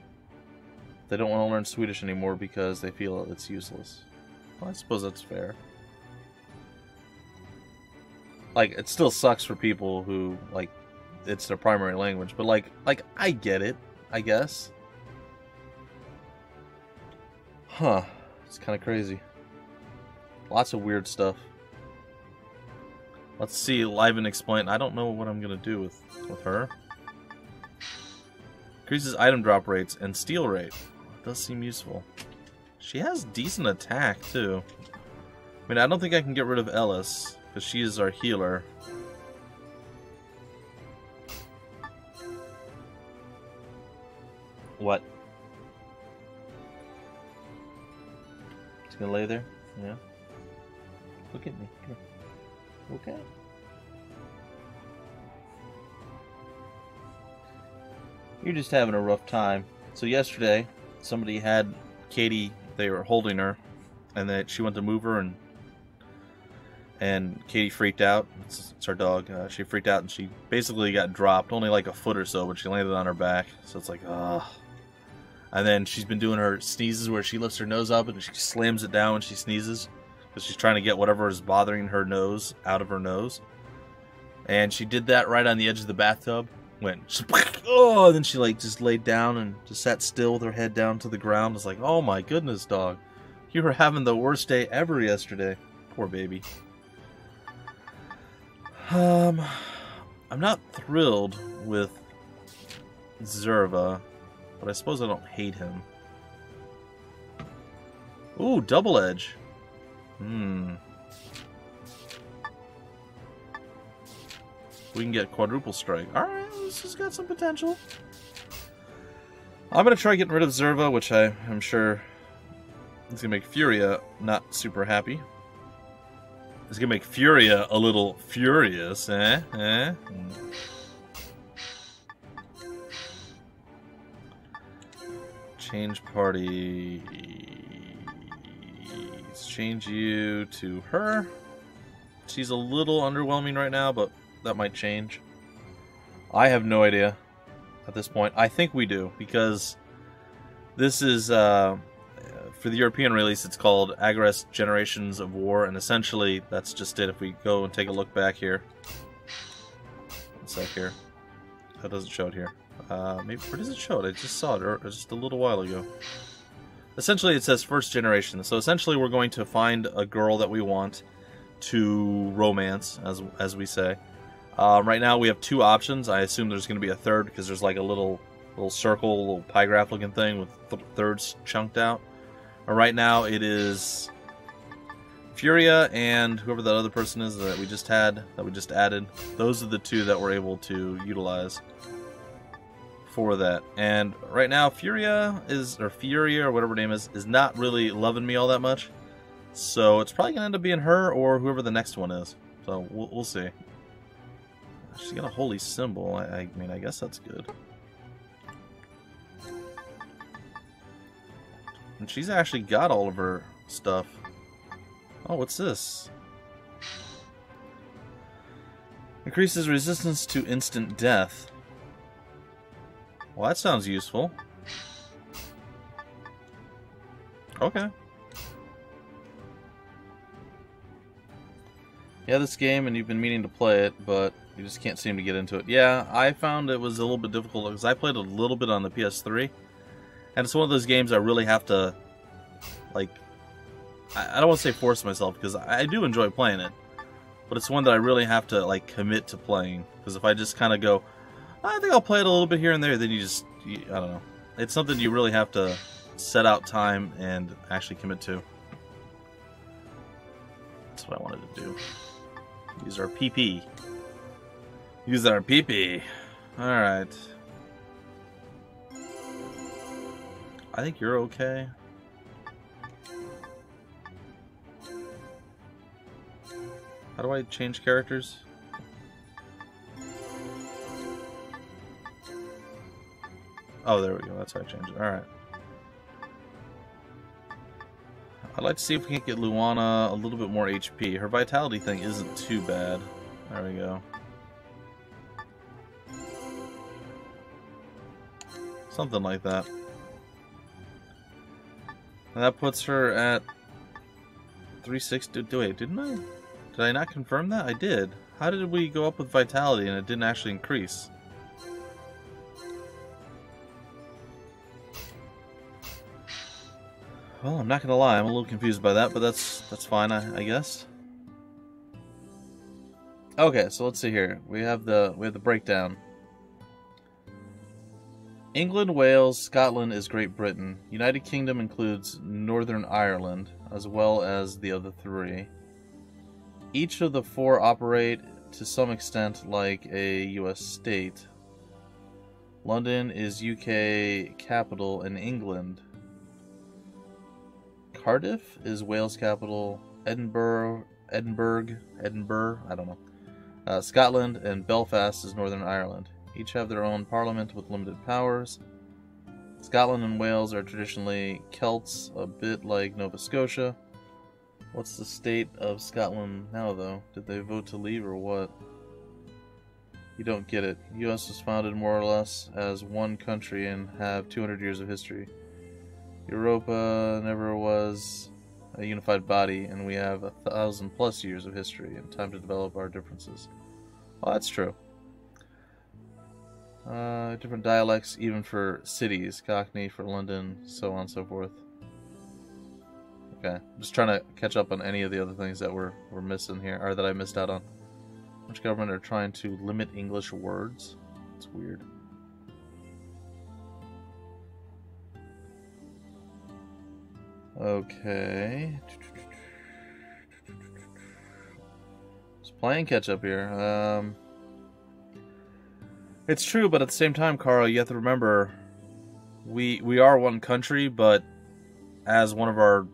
They don't want to learn Swedish anymore because they feel it's useless. Well, I suppose that's fair. Like, it still sucks for people who, like, it's their primary language, but like I get it, I guess. Huh. It's kind of crazy. Lots of weird stuff. Let's see, live and explain. I don't know what I'm gonna do with her. Increases item drop rates and steal rate. It does seem useful. She has decent attack too. I mean, I don't think I can get rid of Ellis because she is our healer. What? It's gonna lay there? Yeah. Look at me. Come here. Okay. You're just having a rough time. So yesterday, somebody had Katie, they were holding her, and then she went to move her, and Katie freaked out. It's our dog. She freaked out, and she basically got dropped, only like a foot or so, but she landed on her back. So it's like, ugh. And then she's been doing her sneezes where she lifts her nose up and she slams it down when she sneezes, because she's trying to get whatever is bothering her nose out of her nose. And she did that right on the edge of the bathtub. Went, oh, and then she like just laid down and just sat still with her head down to the ground. It's like, oh my goodness, dog. You were having the worst day ever yesterday. Poor baby. I'm not thrilled with Zerva, but I suppose I don't hate him. Ooh, double edge. We can get quadruple strike. Alright, this has got some potential. I'm going to try getting rid of Zerva, which I am sure is going to make Fuyria not super happy. It's going to make Fuyria a little furious, eh? Change party. Let's change you to her. She's a little underwhelming right now, but that might change. I have no idea at this point. I think we do, because this is, for the European release, it's called Agarest Generations of War, and essentially that's just it. If we go and take a look back here. One sec here. That doesn't show it here. Maybe, where does it show it? I just saw it just a little while ago. Essentially, it says first generation. So essentially, we're going to find a girl that we want to romance, as we say. Right now, we have 2 options. I assume there's going to be a third because there's like a little circle, little pie graph looking thing with thirds chunked out. Right now, it is Fuyria and whoever that other person is that we just added. Those are the 2 that we're able to utilize for that. And right now, Fuyria or whatever her name is not really loving me all that much. So it's probably gonna end up being her or whoever the next one is. So we'll see. She's got a holy symbol. I mean, I guess that's good. And she's actually got all of her stuff. Oh, what's this? Increases resistance to instant death. Well, that sounds useful. Okay. Yeah, this game, and you've been meaning to play it, but you just can't seem to get into it. Yeah, I found it was a little bit difficult because I played a little bit on the PS3, and it's one of those games I really have to, like, I don't want to say force myself because I do enjoy playing it, but it's one that I really have to, like, commit to playing, because if I just kind of go, I think I'll play it a little bit here and there, then I don't know. It's something you really have to set out time and actually commit to. That's what I wanted to do. Use our PP. Use our PP. Alright. I think you're okay. How do I change characters? Oh, there we go. That's how I change it. Alright. I'd like to see if we can get Luana a little bit more HP. Her vitality thing isn't too bad. There we go. Something like that. And that puts her at 360. Wait, didn't I? Did I not confirm that? I did. How did we go up with vitality and it didn't actually increase? Well, I'm not gonna lie, I'm a little confused by that, but that's fine, I guess. Okay, so let's see here. We have the breakdown. England, Wales, Scotland is Great Britain. United Kingdom includes Northern Ireland, as well as the other three. Each of the four operate to some extent like a US state. London is UK capital in England. Cardiff is Wales capital. Edinburgh, I don't know. Scotland and Belfast is Northern Ireland. Each have their own parliament with limited powers. Scotland and Wales are traditionally Celts, a bit like Nova Scotia. What's the state of Scotland now, though? Did they vote to leave or what? You don't get it. The US was founded more or less as one country and have 200 years of history. Europa never was a unified body, and we have 1,000+ years of history and time to develop our differences. Well, that's true. Different dialects, even for cities. Cockney for London, so on and so forth. Okay, just trying to catch up on any of the other things that we're missing here, or that I missed out on. Which government are trying to limit English words? It's weird. Okay. Just playing catch up here. It's true, but at the same time, Carl, you have to remember, we are one country, but as one of our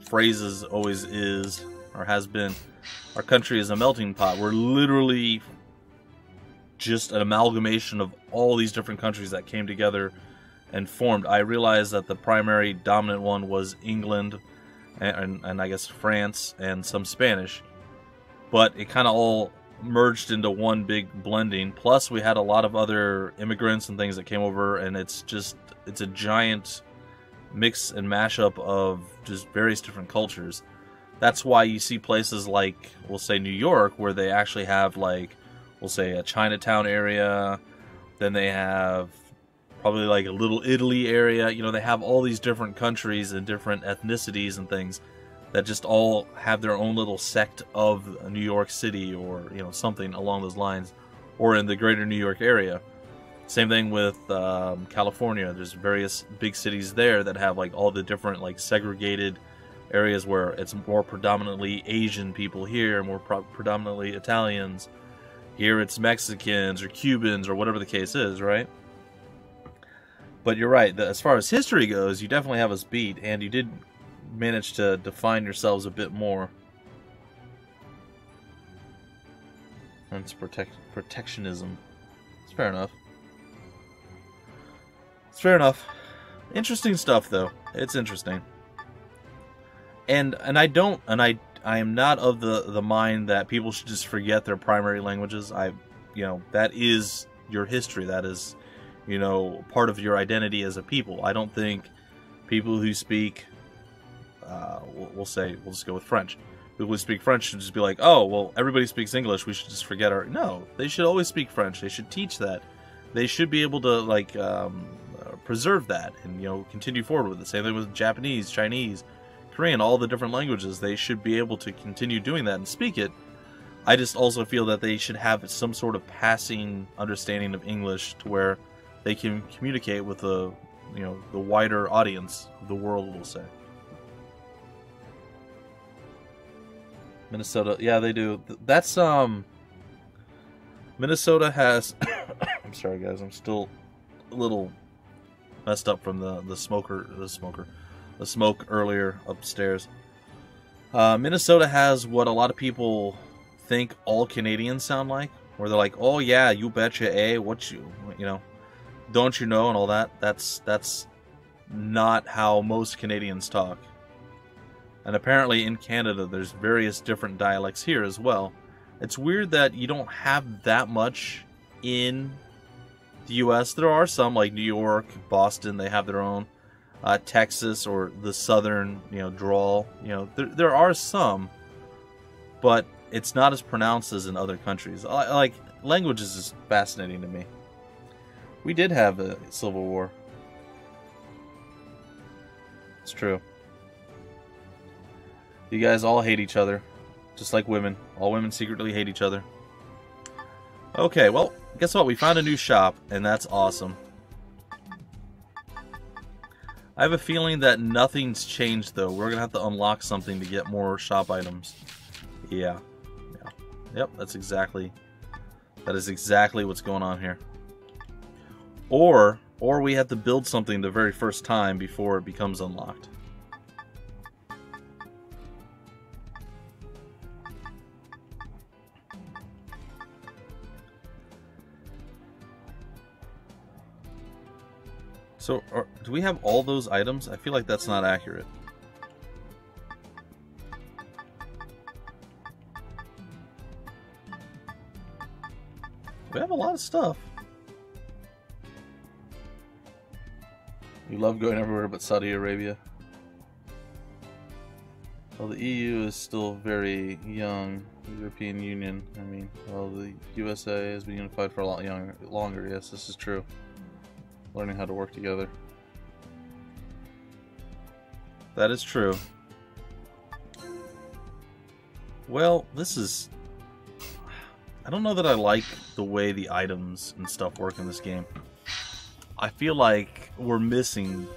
phrases always is, or has been, our country is a melting pot. We're literally just an amalgamation of all these different countries that came together and formed. I realized that the primary dominant one was England and I guess France and some Spanish, but it kind of all merged into one big blending. Plus we had a lot of other immigrants and things that came over, and it's a giant mix and mashup of just various different cultures. That's why you see places like, we'll say New York, where they actually have, like, we'll say a Chinatown area, then they have probably like a little Italy area. You know, they have all these different countries and different ethnicities and things that just all have their own little sect of New York City, or, you know, something along those lines, or in the greater New York area. Same thing with California. There's various big cities there that have like all the different like segregated areas where it's more predominantly Asian people here, more predominantly Italians. Here it's Mexicans or Cubans or whatever the case is, right? But you're right, as far as history goes, you definitely have us beat, and you did manage to define yourselves a bit more. And it's protectionism. It's fair enough. It's fair enough. Interesting stuff, though. It's interesting. And I am not of the mind that people should just forget their primary languages. That is your history. That is, part of your identity as a people. I don't think people who speak, we'll just go with French. people who speak French should just be like, oh, well, everybody speaks English, we should just forget our... No, they should always speak French. They should teach that. They should be able to, like, preserve that and, you know, continue forward with it. Same thing with Japanese, Chinese, Korean, all the different languages. They should be able to continue doing that and speak it. I just also feel that they should have some sort of passing understanding of English to where they can communicate with the, you know, the wider audience of the world, we'll say. Minnesota, yeah, they do. That's, Minnesota has... I'm sorry, guys, I'm still a little messed up from the smoke earlier upstairs. Minnesota has what a lot of people think all Canadians sound like, where they're like, oh yeah, you betcha, eh, what you know, don't you know, and all that. That's not how most Canadians talk. And apparently in Canada there's various different dialects here as well. It's weird that you don't have that much in the US. There are some, like New York, Boston, they have their own. Texas, or the southern, you know, drawl. You know, there are some, but it's not as pronounced as in other countries. Like, languages is fascinating to me. We did have a civil war. It's true. You guys all hate each other, just like women. All women secretly hate each other. Okay, well, guess what? We found a new shop, and that's awesome. I have a feeling that nothing's changed, though. We're going to have to unlock something to get more shop items. Yeah. Yep, that is exactly what's going on here. Or we have to build something the very first time before it becomes unlocked. So, do we have all those items? I feel like that's not accurate. We have a lot of stuff. We love going everywhere but Saudi Arabia. Well, the EU is still very young. The European Union, I mean, well, the USA has been unified for a lot longer. Yes, this is true. Learning how to work together. That is true. Well, this is... I don't know that I like the way the items and stuff work in this game. I feel like we're missing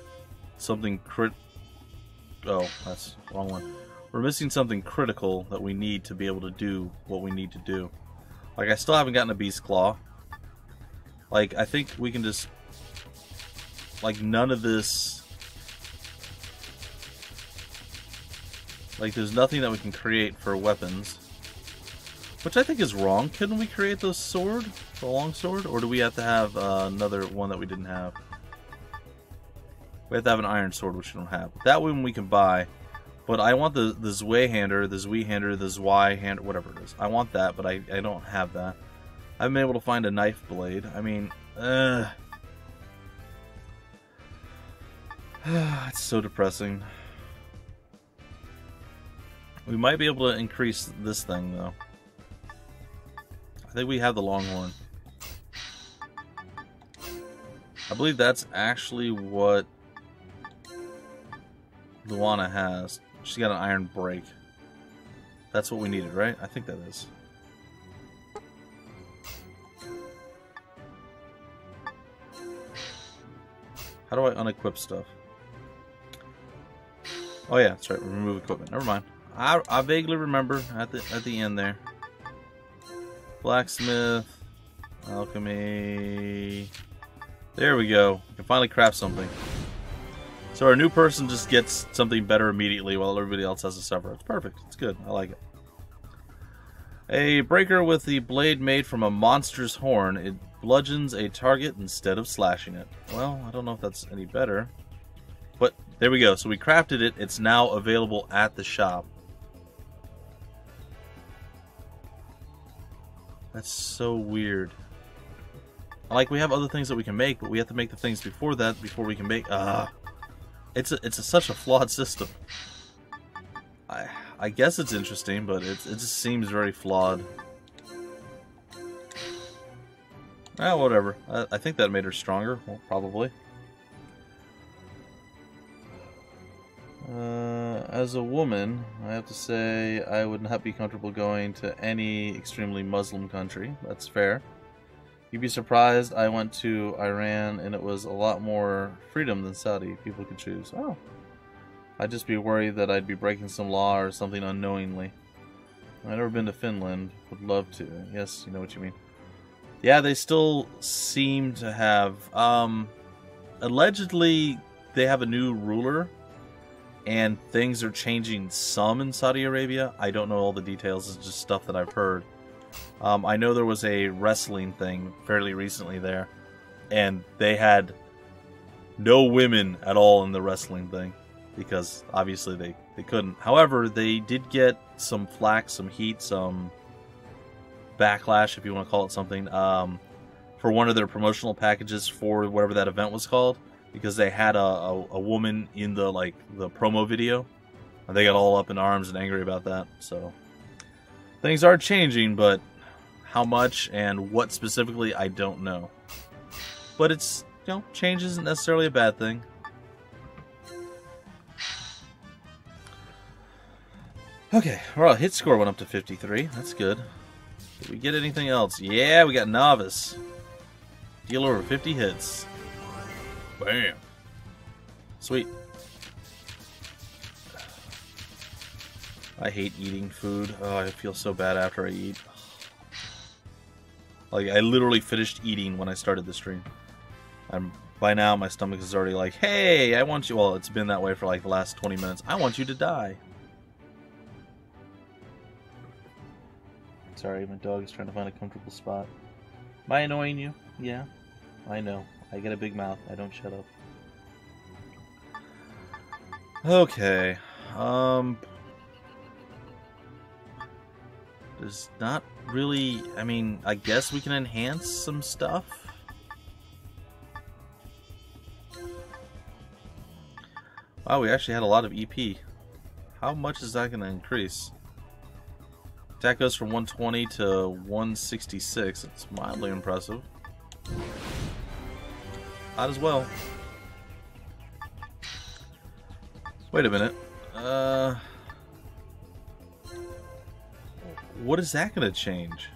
something Oh, that's the wrong one. We're missing something critical that we need to be able to do what we need to do. Like, I still haven't gotten a Beast Claw. Like, I think we can just... Like, none of this... Like, there's nothing that we can create for weapons. Which I think is wrong. Couldn't we create the sword? The long sword? Or do we have to have another one that we didn't have? We have to have an iron sword, which we don't have. That one we can buy. But I want the Zweihander, the Zweihander, the Zweihander, whatever it is. I want that, but I don't have that. I haven't been able to find a knife blade. I mean, it's so depressing. We might be able to increase this thing, though. I think we have the Longhorn. I believe that's actually what Luana has. She's got an iron brake. That's what we needed, right? I think that is. How do I unequip stuff? Oh yeah, that's right. Remove equipment. Never mind. I vaguely remember at the end there. Blacksmith, alchemy. There we go. We can finally craft something. So our new person just gets something better immediately while everybody else has to suffer. It's perfect. It's good. I like it. A breaker with the blade made from a monster's horn. It bludgeons a target instead of slashing it. Well, I don't know if that's any better. But there we go. So we crafted it. It's now available at the shop. That's so weird. Like, we have other things that we can make, but we have to make the things before that before we can make... It's such a flawed system. I guess it's interesting, but it just seems very flawed. Well, whatever. I think that made her stronger. Well, probably. As a woman, I have to say I would not be comfortable going to any extremely Muslim country. That's fair. You'd be surprised, I went to Iran and it was a lot more freedom than Saudi. People could choose. Oh. I'd just be worried that I'd be breaking some law or something unknowingly. I've never been to Finland. Would love to. Yes, you know what you mean. Yeah, they still seem to have... allegedly, they have a new ruler. And things are changing some in Saudi Arabia. I don't know all the details. It's just stuff that I've heard. I know there was a wrestling thing fairly recently there. And they had no women at all in the wrestling thing. Because obviously they couldn't. However, they did get some flack, some heat, some backlash, if you want to call it something, for one of their promotional packages for whatever that event was called. Because they had a woman in the promo video, and they got all up in arms and angry about that. So things are changing, but how much and what specifically, I don't know. But it's, you know, change isn't necessarily a bad thing. Okay, well, hit score went up to 53. That's good. Did we get anything else? Yeah, we got novice. Deal over 50 hits. Bam. Sweet. I hate eating food. Oh, I feel so bad after I eat. Like, I literally finished eating when I started the stream. By now, my stomach is already like, hey, I want you... Well, it's been that way for like the last 20 minutes. I want you to die. Sorry, my dog is trying to find a comfortable spot. Am I annoying you? Yeah, I know. I get a big mouth. I don't shut up. Okay. There's not really... I mean, I guess we can enhance some stuff. Wow, we actually had a lot of EP. How much is that going to increase? Attack goes from 120 to 166. It's mildly impressive. Might as well. Wait a minute. What is that going to change?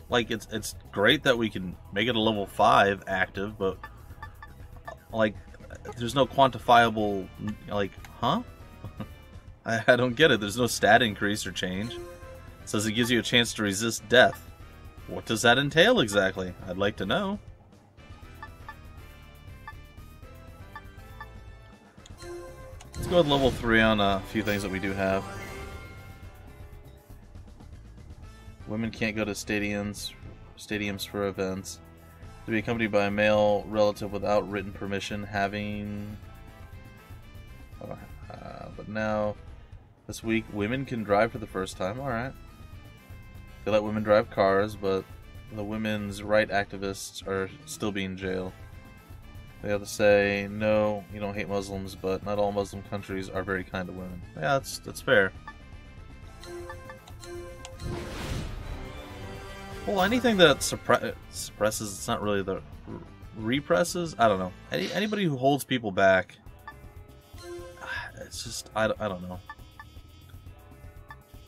Like, it's great that we can make it a level 5 active, but like, there's no quantifiable, like, huh? I don't get it. There's no stat increase or change. It says it gives you a chance to resist death. What does that entail exactly? I'd like to know. Let's go with level 3 on a few things that we do have. Women can't go to stadiums for events. To be accompanied by a male relative without written permission, having... but now, this week, women can drive for the first time. Alright. They let women drive cars, but the women's right activists are still being jailed. They have to say, no, you don't hate Muslims, but not all Muslim countries are very kind to women. Yeah, that's fair. Well, anything that suppresses, it's not really the... represses? I don't know. Anybody who holds people back, it's just, I don't know.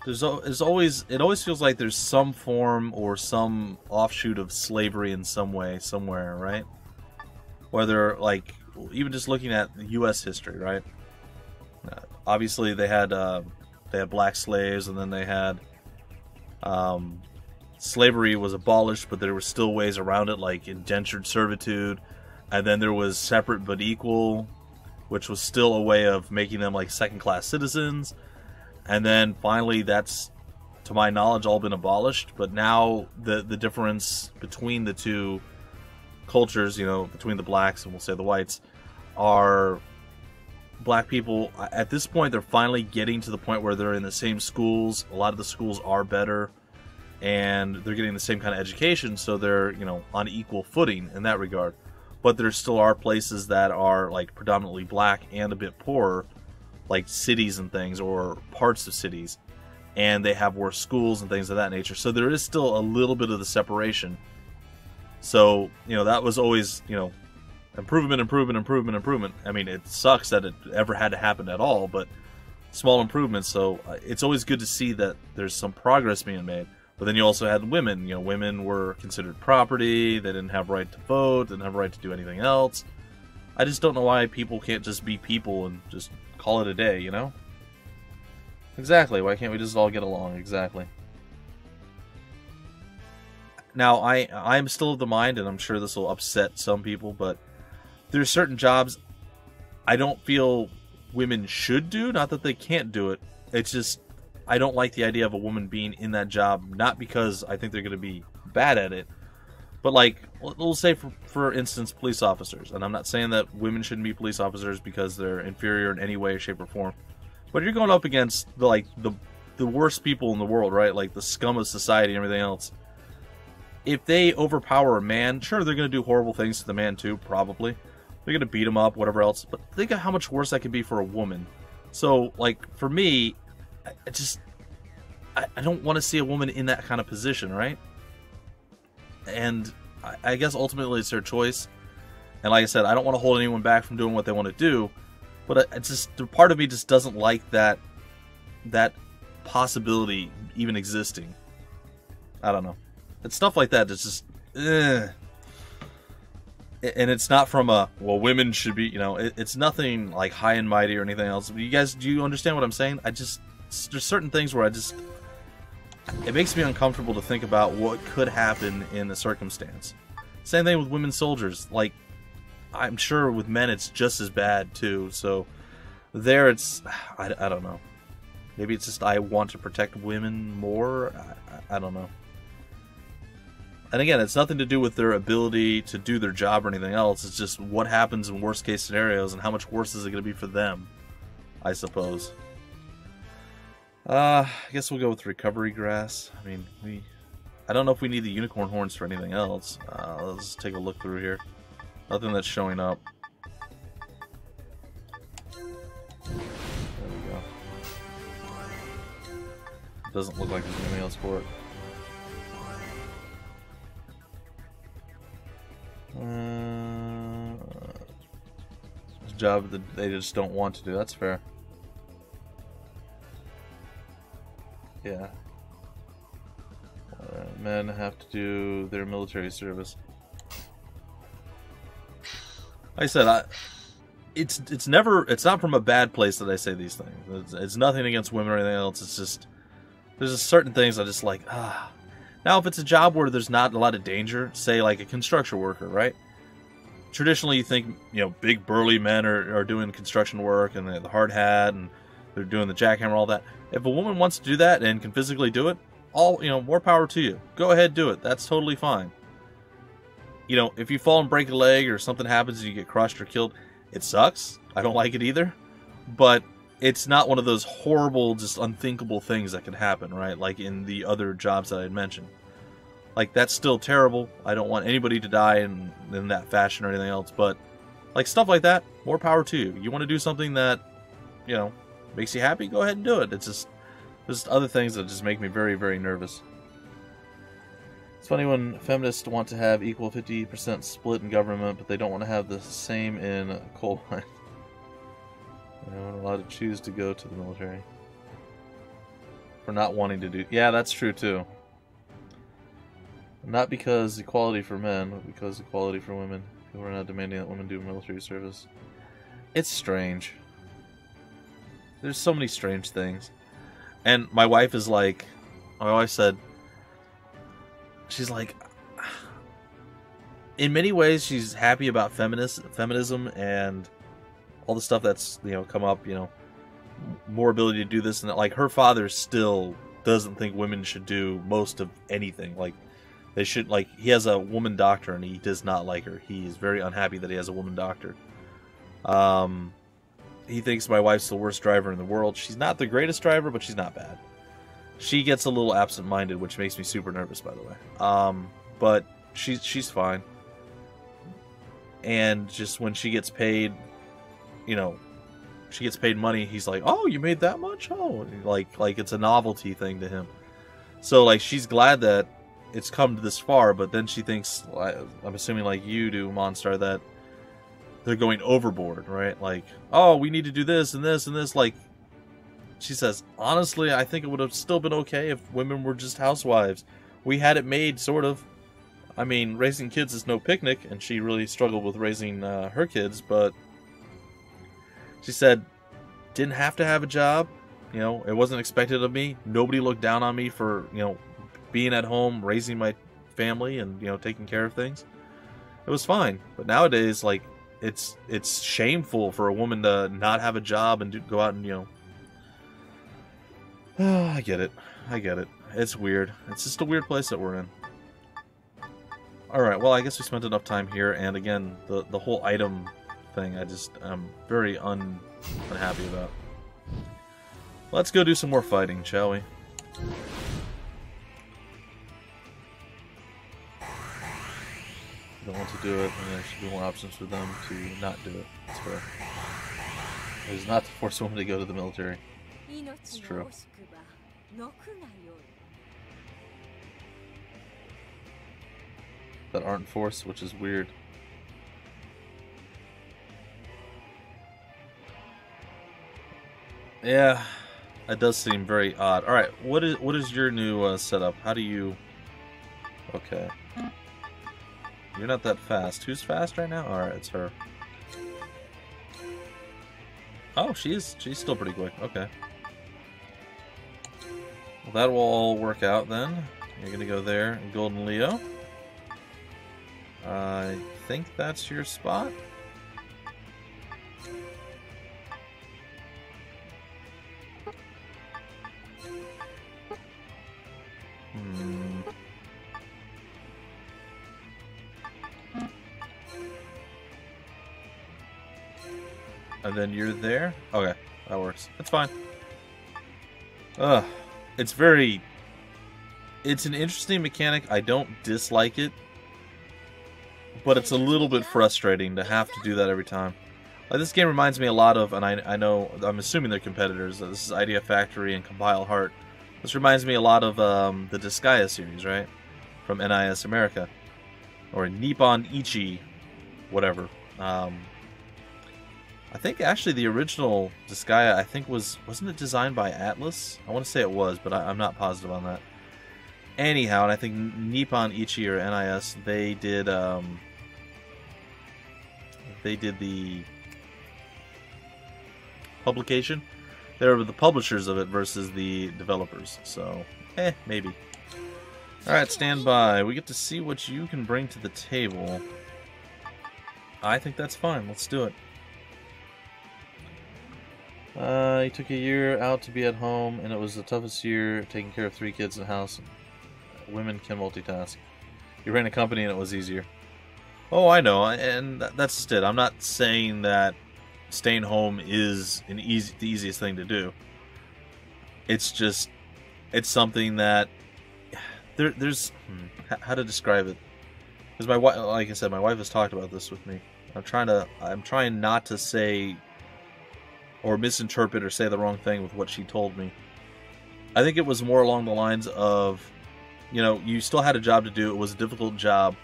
There's always, it always feels like there's some form or some offshoot of slavery in some way, somewhere, right? Whether, like, even just looking at U.S. history, right? Obviously, they had black slaves, and then they had, slavery was abolished, but there were still ways around it, like indentured servitude, and then there was separate but equal, which was still a way of making them like second-class citizens. And then finally, that's, to my knowledge, all been abolished. But now the difference between the two cultures, you know, between the blacks and we'll say the whites, are black people. At this point, they're finally getting to the point where they're in the same schools. A lot of the schools are better, and they're getting the same kind of education, so they're, you know, on equal footing in that regard. but there still are places that are like predominantly black and a bit poorer, like cities and things, or parts of cities, and they have worse schools and things of that nature. So there is still a little bit of the separation. So, you know, that was always, you know, improvement. I mean, it sucks that it ever had to happen at all, but small improvements. So it's always good to see that there's some progress being made. But then you also had women. You know, women were considered property. They didn't have right to vote, didn't have a right to do anything else. I just don't know why people can't just be people and just call it a day, you know? Exactly. Why can't we just all get along? Exactly. Now, I'm still of the mind, and I'm sure this will upset some people, but there's certain jobs I don't feel women should do. Not that they can't do it. It's just, I don't like the idea of a woman being in that job, not because I think they're going to be bad at it, but like, we'll say for instance, police officers. And I'm not saying that women shouldn't be police officers because they're inferior in any way, shape, or form. But you're going up against the worst people in the world, right? Like the scum of society and everything else. If they overpower a man, sure, they're going to do horrible things to the man too, probably. They're going to beat him up, whatever else. But think of how much worse that could be for a woman. So, like, for me, I don't want to see a woman in that kind of position, right? And I guess ultimately it's their choice. And like I said, I don't want to hold anyone back from doing what they want to do. But it's just, part of me just doesn't like that possibility even existing. I don't know. It's stuff like that that's just, and it's not from a, well, women should be, you know, it's nothing like high and mighty or anything else. But you guys, do you understand what I'm saying? There's certain things where it makes me uncomfortable to think about what could happen in a circumstance. Same thing with women soldiers. Like, I'm sure with men it's just as bad too. So there it's, I don't know. Maybe it's just I want to protect women more. I don't know. And again, it's nothing to do with their ability to do their job or anything else. It's just what happens in worst case scenarios and how much worse is it going to be for them, I suppose. I guess we'll go with recovery grass. I mean, I don't know if we need the unicorn horns for anything else. Let's take a look through here. Nothing that's showing up. There we go. Doesn't look like there's anything else for it. It's a job that they just don't want to do. That's fair. Yeah. Men have to do their military service. Like I said, it's not from a bad place that I say these things. It's nothing against women or anything else. It's just, there's just certain things I just like, Now, if it's a job where there's not a lot of danger, say like a construction worker, right? Traditionally, you think, you know, big burly men are doing construction work and they have the hard hat and they're doing the jackhammer, all that. If a woman wants to do that and can physically do it, more power to you. Go ahead, do it. That's totally fine. You know, if you fall and break a leg or something happens and you get crushed or killed, it sucks. I don't like it either. But it's not one of those horrible, just unthinkable things that can happen, right? Like in the other jobs that I had mentioned. Like, that's still terrible. I don't want anybody to die in that fashion or anything else. But, like, stuff like that, more power to you. You want to do something that, you know, makes you happy? Go ahead and do it. It's just, there's other things that just make me very, very nervous. It's funny when feminists want to have equal 50% split in government, but they don't want to have the same in coal mine. They weren't allowed to choose to go to the military. For not wanting to do... Yeah, that's true, too. Not because equality for men, but because equality for women. People are not demanding that women do military service. It's strange. There's so many strange things. And my wife is like... My wife said... She's like... In many ways, she's happy about feminism and all the stuff that's, you know, come up, you know, more ability to do this and that. Like, her father still doesn't think women should do most of anything. Like, they should, like, he has a woman doctor and he does not like her. He is very unhappy that he has a woman doctor. He thinks my wife's the worst driver in the world. She's not the greatest driver, but she's not bad. She gets a little absent-minded, which makes me super nervous, by the way. But she's fine. And just when she gets paid, you know, she gets paid money, he's like, oh, you made that much? Oh, like it's a novelty thing to him. So, like, she's glad that it's come to this far, but then she thinks, I'm assuming like you do, Monstar, that they're going overboard, right? Like, oh, we need to do this and this and this. Like, she says, honestly, I think it would have still been okay if women were just housewives. We had it made, sort of. I mean, raising kids is no picnic, and she really struggled with raising her kids, but she said, didn't have to have a job. You know, it wasn't expected of me. Nobody looked down on me for, you know, being at home, raising my family, and, you know, taking care of things. It was fine. But nowadays, like, it's shameful for a woman to not have a job and go out and, you know... I get it. I get it. It's weird. It's just a weird place that we're in. Alright, well, I guess we spent enough time here, and again, the whole item thing, I'm very unhappy about. Let's go do some more fighting, shall we? Don't want to do it, and there should be more options for them to not do it. That's fair. It is not to force someone to go to the military. It's true. That aren't forced, which is weird. Yeah, that does seem very odd. All right, what is your new setup? How do you? Okay, you're not that fast. Who's fast right now? All right, it's her. Oh, she's still pretty quick. Okay. Well, that will all work out then. You're gonna go there, Golden Leo. I think that's your spot. And then you're there? Okay, that works. That's fine. It's an interesting mechanic. I don't dislike it. But it's a little bit frustrating to have to do that every time. Like, this game reminds me a lot of, and I know, I'm assuming they're competitors. This is Idea Factory and Compile Heart. This reminds me a lot of the Disgaea series, right? From NIS America. Or Nippon Ichi, whatever. I think actually the original Disgaea, I think wasn't it designed by Atlas? I want to say it was, but I'm not positive on that. Anyhow, and I think Nippon Ichi or NIS, they did the publication. They were the publishers of it versus the developers. So, maybe. Alright, stand by. We get to see what you can bring to the table. I think that's fine. Let's do it. He took a year out to be at home, and it was the toughest year taking care of 3 kids in the house. Women can multitask. You ran a company and it was easier. Oh, I know, and that's just it. I'm not saying that staying home is the easiest thing to do. It's just, it's something that there's how to describe it. Because my wife, like I said, my wife has talked about this with me. I'm trying not to say or misinterpret or say the wrong thing with what she told me. I think it was more along the lines of, you know, you still had a job to do. It was a difficult job,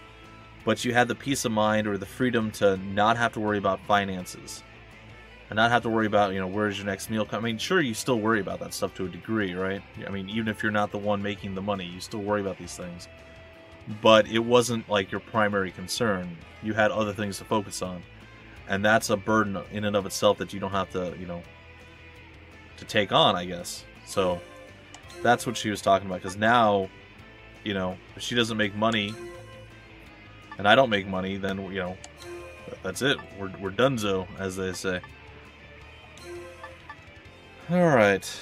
but you had the peace of mind or the freedom to not have to worry about finances and not have to worry about, you know, where's your next meal coming. I mean, sure, you still worry about that stuff to a degree, right? I mean, even if you're not the one making the money, you still worry about these things. But it wasn't like your primary concern. You had other things to focus on. And that's a burden in and of itself that you don't have to, you know, to take on, I guess. So that's what she was talking about. Because now, you know, if she doesn't make money and I don't make money, then, you know, that's it. We're donezo, as they say. Alright.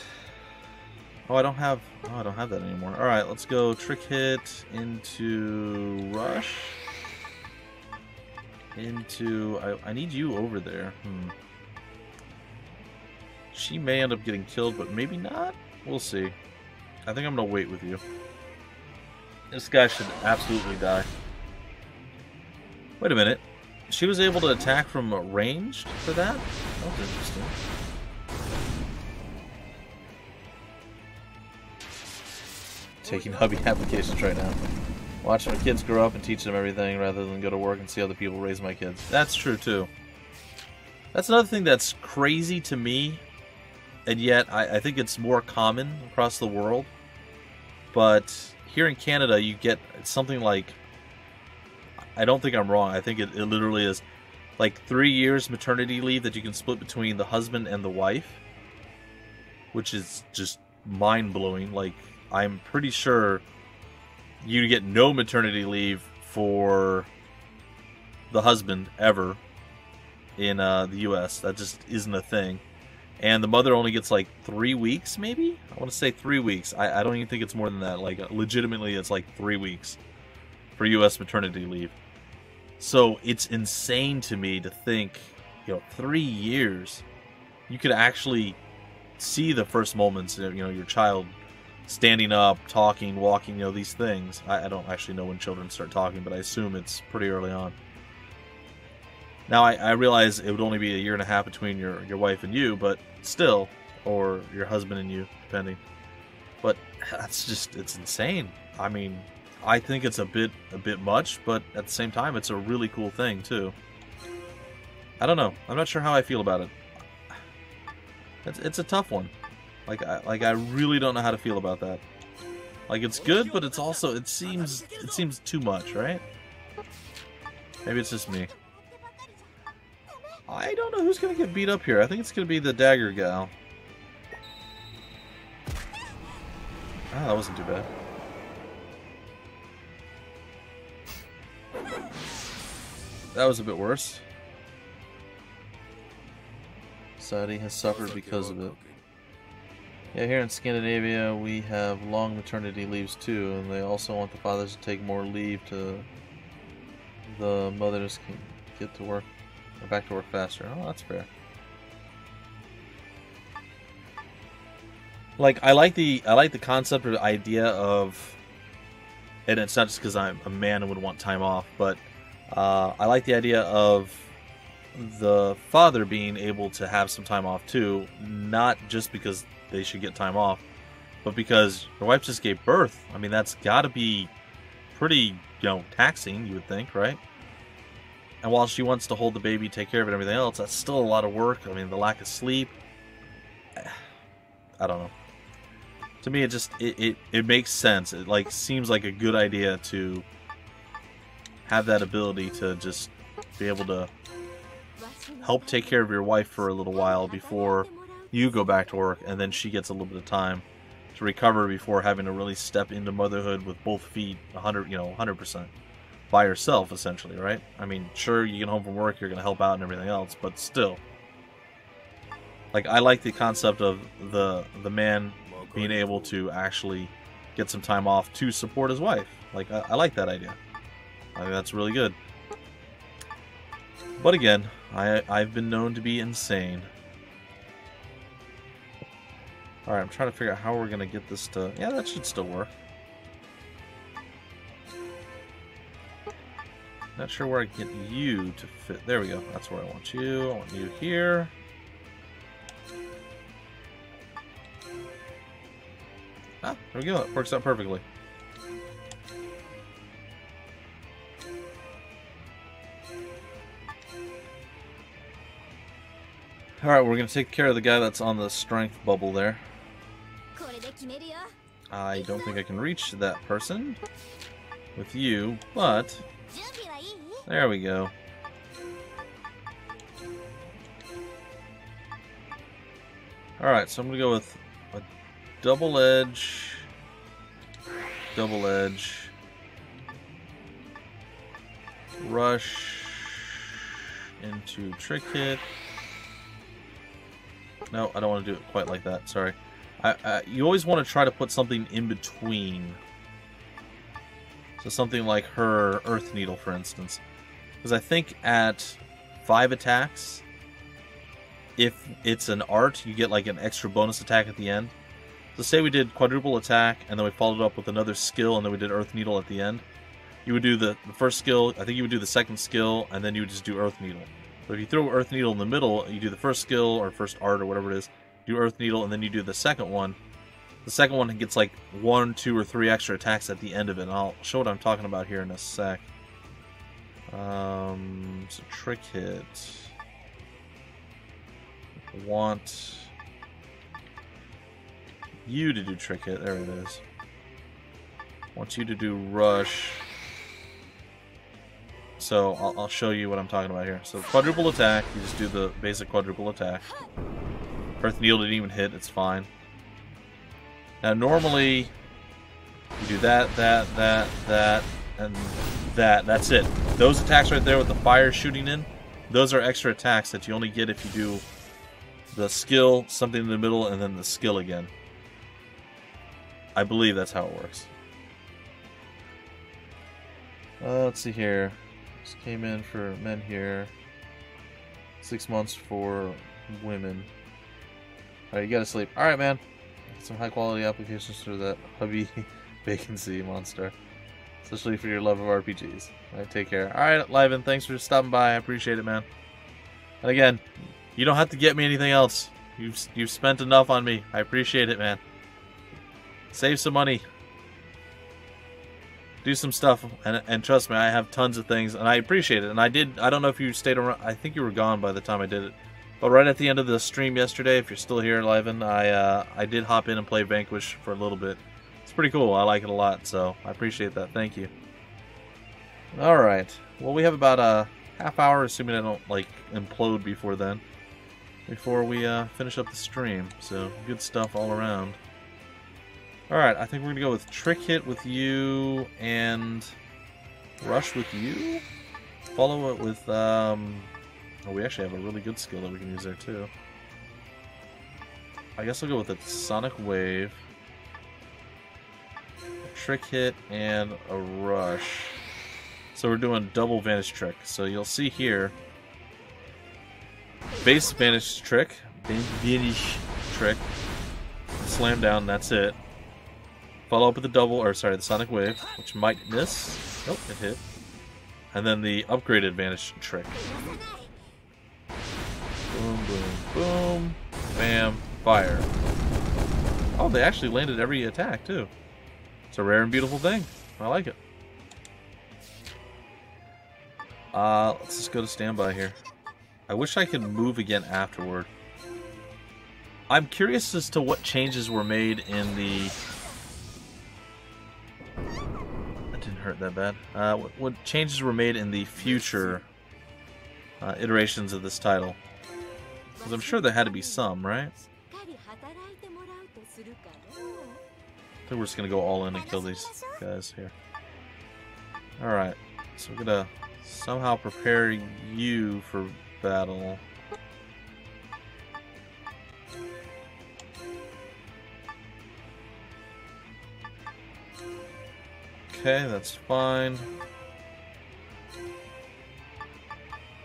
Oh, I don't have that anymore. Alright, let's go trick hit into rush. I need you over there. She may end up getting killed, but maybe not. We'll see. I think I'm gonna wait with you. This guy should absolutely die. Wait a minute. she was able to attack from ranged for that? That was interesting. Taking hubby applications right now. Watching my kids grow up and teach them everything rather than go to work and see other people raise my kids. That's true too. That's another thing that's crazy to me, and yet I think it's more common across the world. But here in Canada, you get something like, I don't think I'm wrong, I think it literally is like 3 years maternity leave that you can split between the husband and the wife, which is just mind-blowing. Like, I'm pretty sure you get no maternity leave for the husband ever in the US. That just isn't a thing. And the mother only gets like 3 weeks, maybe? I want to say 3 weeks. I don't even think it's more than that. Like, legitimately, it's like 3 weeks for US maternity leave. So it's insane to me to think, 3 years, you could actually see the first moments of, your child standing up, talking, walking, these things. I don't actually know when children start talking, but I assume it's pretty early on. Now, I realize it would only be 1.5 years between your wife and you, but still, or your husband and you, depending. But that's just, it's insane. I mean, I think it's a bit much, but at the same time, it's a really cool thing, too. I don't know. I'm not sure how I feel about it. It's a tough one. Like I really don't know how to feel about that. Like, it's good, but it's also, it seems too much, right? Maybe it's just me. I don't know who's gonna get beat up here. I think it's gonna be the dagger gal. Ah, that wasn't too bad. That was a bit worse. Society has suffered because of it. Yeah, here in Scandinavia, we have long maternity leaves too, and they also want the fathers to take more leave to the mothers can get to work or back to work faster. Oh, that's fair. Like, I like the concept or the idea of, and it's not just because I'm a man and would want time off, but I like the idea of the father being able to have some time off too, not just because they should get time off, but because your wife just gave birth. I mean, that's got to be pretty, taxing, you would think, right? And while she wants to hold the baby, take care of it, and everything else, that's still a lot of work. I mean, the lack of sleep. I don't know. To me, it makes sense. It seems like a good idea to have that ability to just be able to help take care of your wife for a little while before you go back to work, and then she gets a little bit of time to recover before having to really step into motherhood with both feet 100% by herself, essentially, right? I mean, sure, you get home from work, you're going to help out and everything else, but still. Like, I like the concept of the man being able to actually get some time off to support his wife. Like, I like that idea. I think that's really good. But again, I've been known to be insane. Alright, I'm trying to figure out how we're going to get this to... Yeah, that should still work. Not sure where I can get you to fit. There we go. That's where I want you. I want you here. Ah, there we go. It works out perfectly. Alright, we're going to take care of the guy that's on the strength bubble there. I don't think I can reach that person with you, but there we go. Alright, so I'm going to go with a double edge, rush into trick hit. No, I don't want to do it quite like that. Sorry. You always want to try to put something in between. So something like her Earth Needle, for instance. Because I think at 5 attacks, if it's an art, you get like an extra bonus attack at the end. So say we did quadruple attack, and then we followed up with another skill, and then we did Earth Needle at the end. you would do the first skill, I think you would do the second skill, and then you would just do Earth Needle. So if you throw Earth Needle in the middle, you do the first skill, or first art, or whatever it is, do Earth Needle, and then you do the second one. The second one gets like 1, 2, or 3 extra attacks at the end of it, and I'll show what I'm talking about here in a sec. So trick hit. Want you to do trick hit. There it is. Want you to do rush. So I'll show you what I'm talking about here. So quadruple attack. You just do the basic quadruple attack. Earth Needle didn't even hit. It's fine. Now normally you do that, and that. That's it. Those attacks right there with the fire shooting in, those are extra attacks that you only get if you do the skill, something in the middle, and then the skill again. I believe that's how it works. Let's see here. Just came in for men here. 6 months for women. Alright, you gotta sleep. Alright, man. Get some high quality applications through that hubby vacancy monster. Especially for your love of RPGs. Alright, take care. Alright, Liven, thanks for stopping by. I appreciate it, man. And again, you don't have to get me anything else. You've spent enough on me. I appreciate it, man. Save some money. Do some stuff, and trust me, I have tons of things, and I appreciate it. And I don't know if you stayed around. I think you were gone by the time I did it. But right at the end of the stream yesterday, if you're still here, Liven, I did hop in and play Vanquish for a little bit. It's pretty cool. I like it a lot, so I appreciate that. Thank you. Alright. Well, we have about a half hour, assuming I don't, like, implode before then. Before we finish up the stream. So, good stuff all around. Alright, I think we're going to go with Trick Hit with you and Rush with you. Follow it with, oh, we actually have a really good skill that we can use there too. I guess I'll go with a Sonic Wave, a Trick Hit, and a Rush. So we're doing double Vanish Trick. So you'll see here, base Vanish Trick, slam down, that's it. Follow up with the double, or sorry, the Sonic Wave, which might miss. Nope, it hit. And then the upgraded Vanish Trick. Boom, boom, boom. Bam, fire. Oh, they actually landed every attack, too. It's a rare and beautiful thing. I like it. Let's just go to standby here. I wish I could move again afterward. I'm curious as to what changes were made in the... That didn't hurt that bad. What changes were made in the future iterations of this title? Because I'm sure there had to be some, right? I think we're just going to go all in and kill these guys here. Alright, so we're going to somehow prepare you for battle. Okay, that's fine.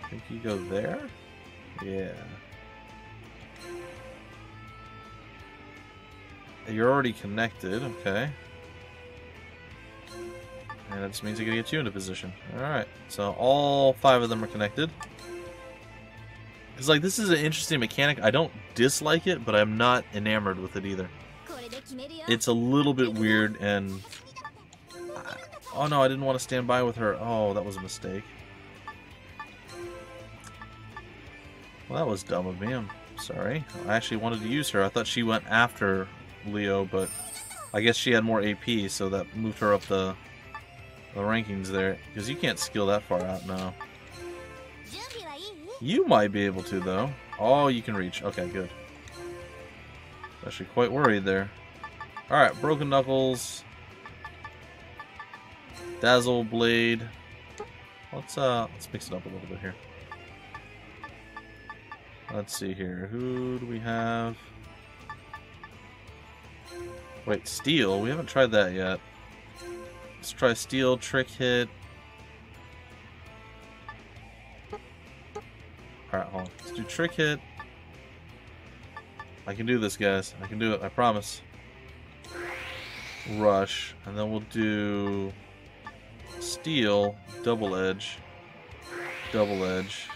I think you go there? Yeah. You're already connected, okay. And that just means I gotta get you into position. Alright, so all 5 of them are connected. Because, like, this is an interesting mechanic. I don't dislike it, but I'm not enamored with it either. It's a little bit weird, and... Oh no, I didn't want to stand by with her. Oh, that was a mistake. Well, that was dumb of me. I'm sorry. I actually wanted to use her. I thought she went after Leo, but I guess she had more AP, so that moved her up the rankings there. Because you can't skill that far out now. You might be able to, though. Oh, you can reach. Okay, good. Actually quite worried there. Alright, Broken Knuckles. Dazzle Blade. Let's mix it up a little bit here. Let's see here. Who do we have? Wait, Steel? We haven't tried that yet. Let's try Steel, Trick Hit. Alright, hold on. Let's do Trick Hit. I can do this, guys. I can do it, I promise. Rush. And then we'll do... steel, double edge, double edge.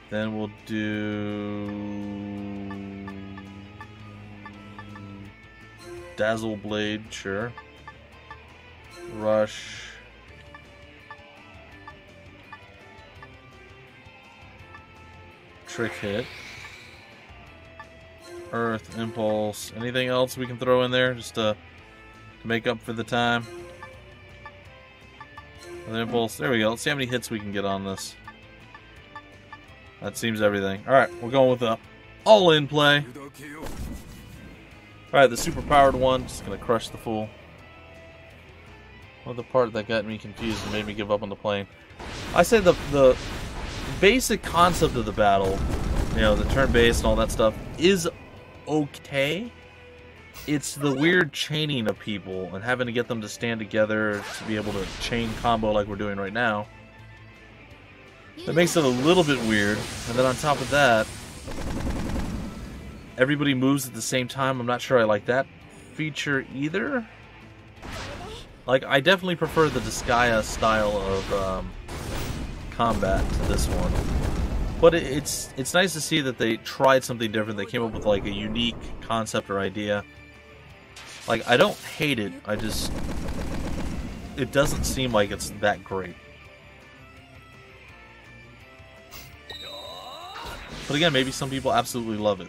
Then we'll do dazzle blade, sure. Rush. Trick hit. Earth, impulse. Anything else we can throw in there just to make up for the time? An impulse. There we go. Let's see how many hits we can get on this. That seems everything. Alright, we're going with the all-in play. Alright, the super powered one. Just gonna crush the fool. Well, the part that got me confused and made me give up on the plane. I say the basic concept of the battle, you know, the turn-based and all that stuff, is okay. It's the weird chaining of people and having to get them to stand together to be able to chain combo like we're doing right now. That makes it a little bit weird. And then on top of that, everybody moves at the same time. I'm not sure I like that feature either. Like, I definitely prefer the Disgaea style of combat to this one. But it's nice to see that they tried something different. They came up with like a unique concept or idea. Like, I don't hate it. I just... it doesn't seem like it's that great. But again, maybe some people absolutely love it.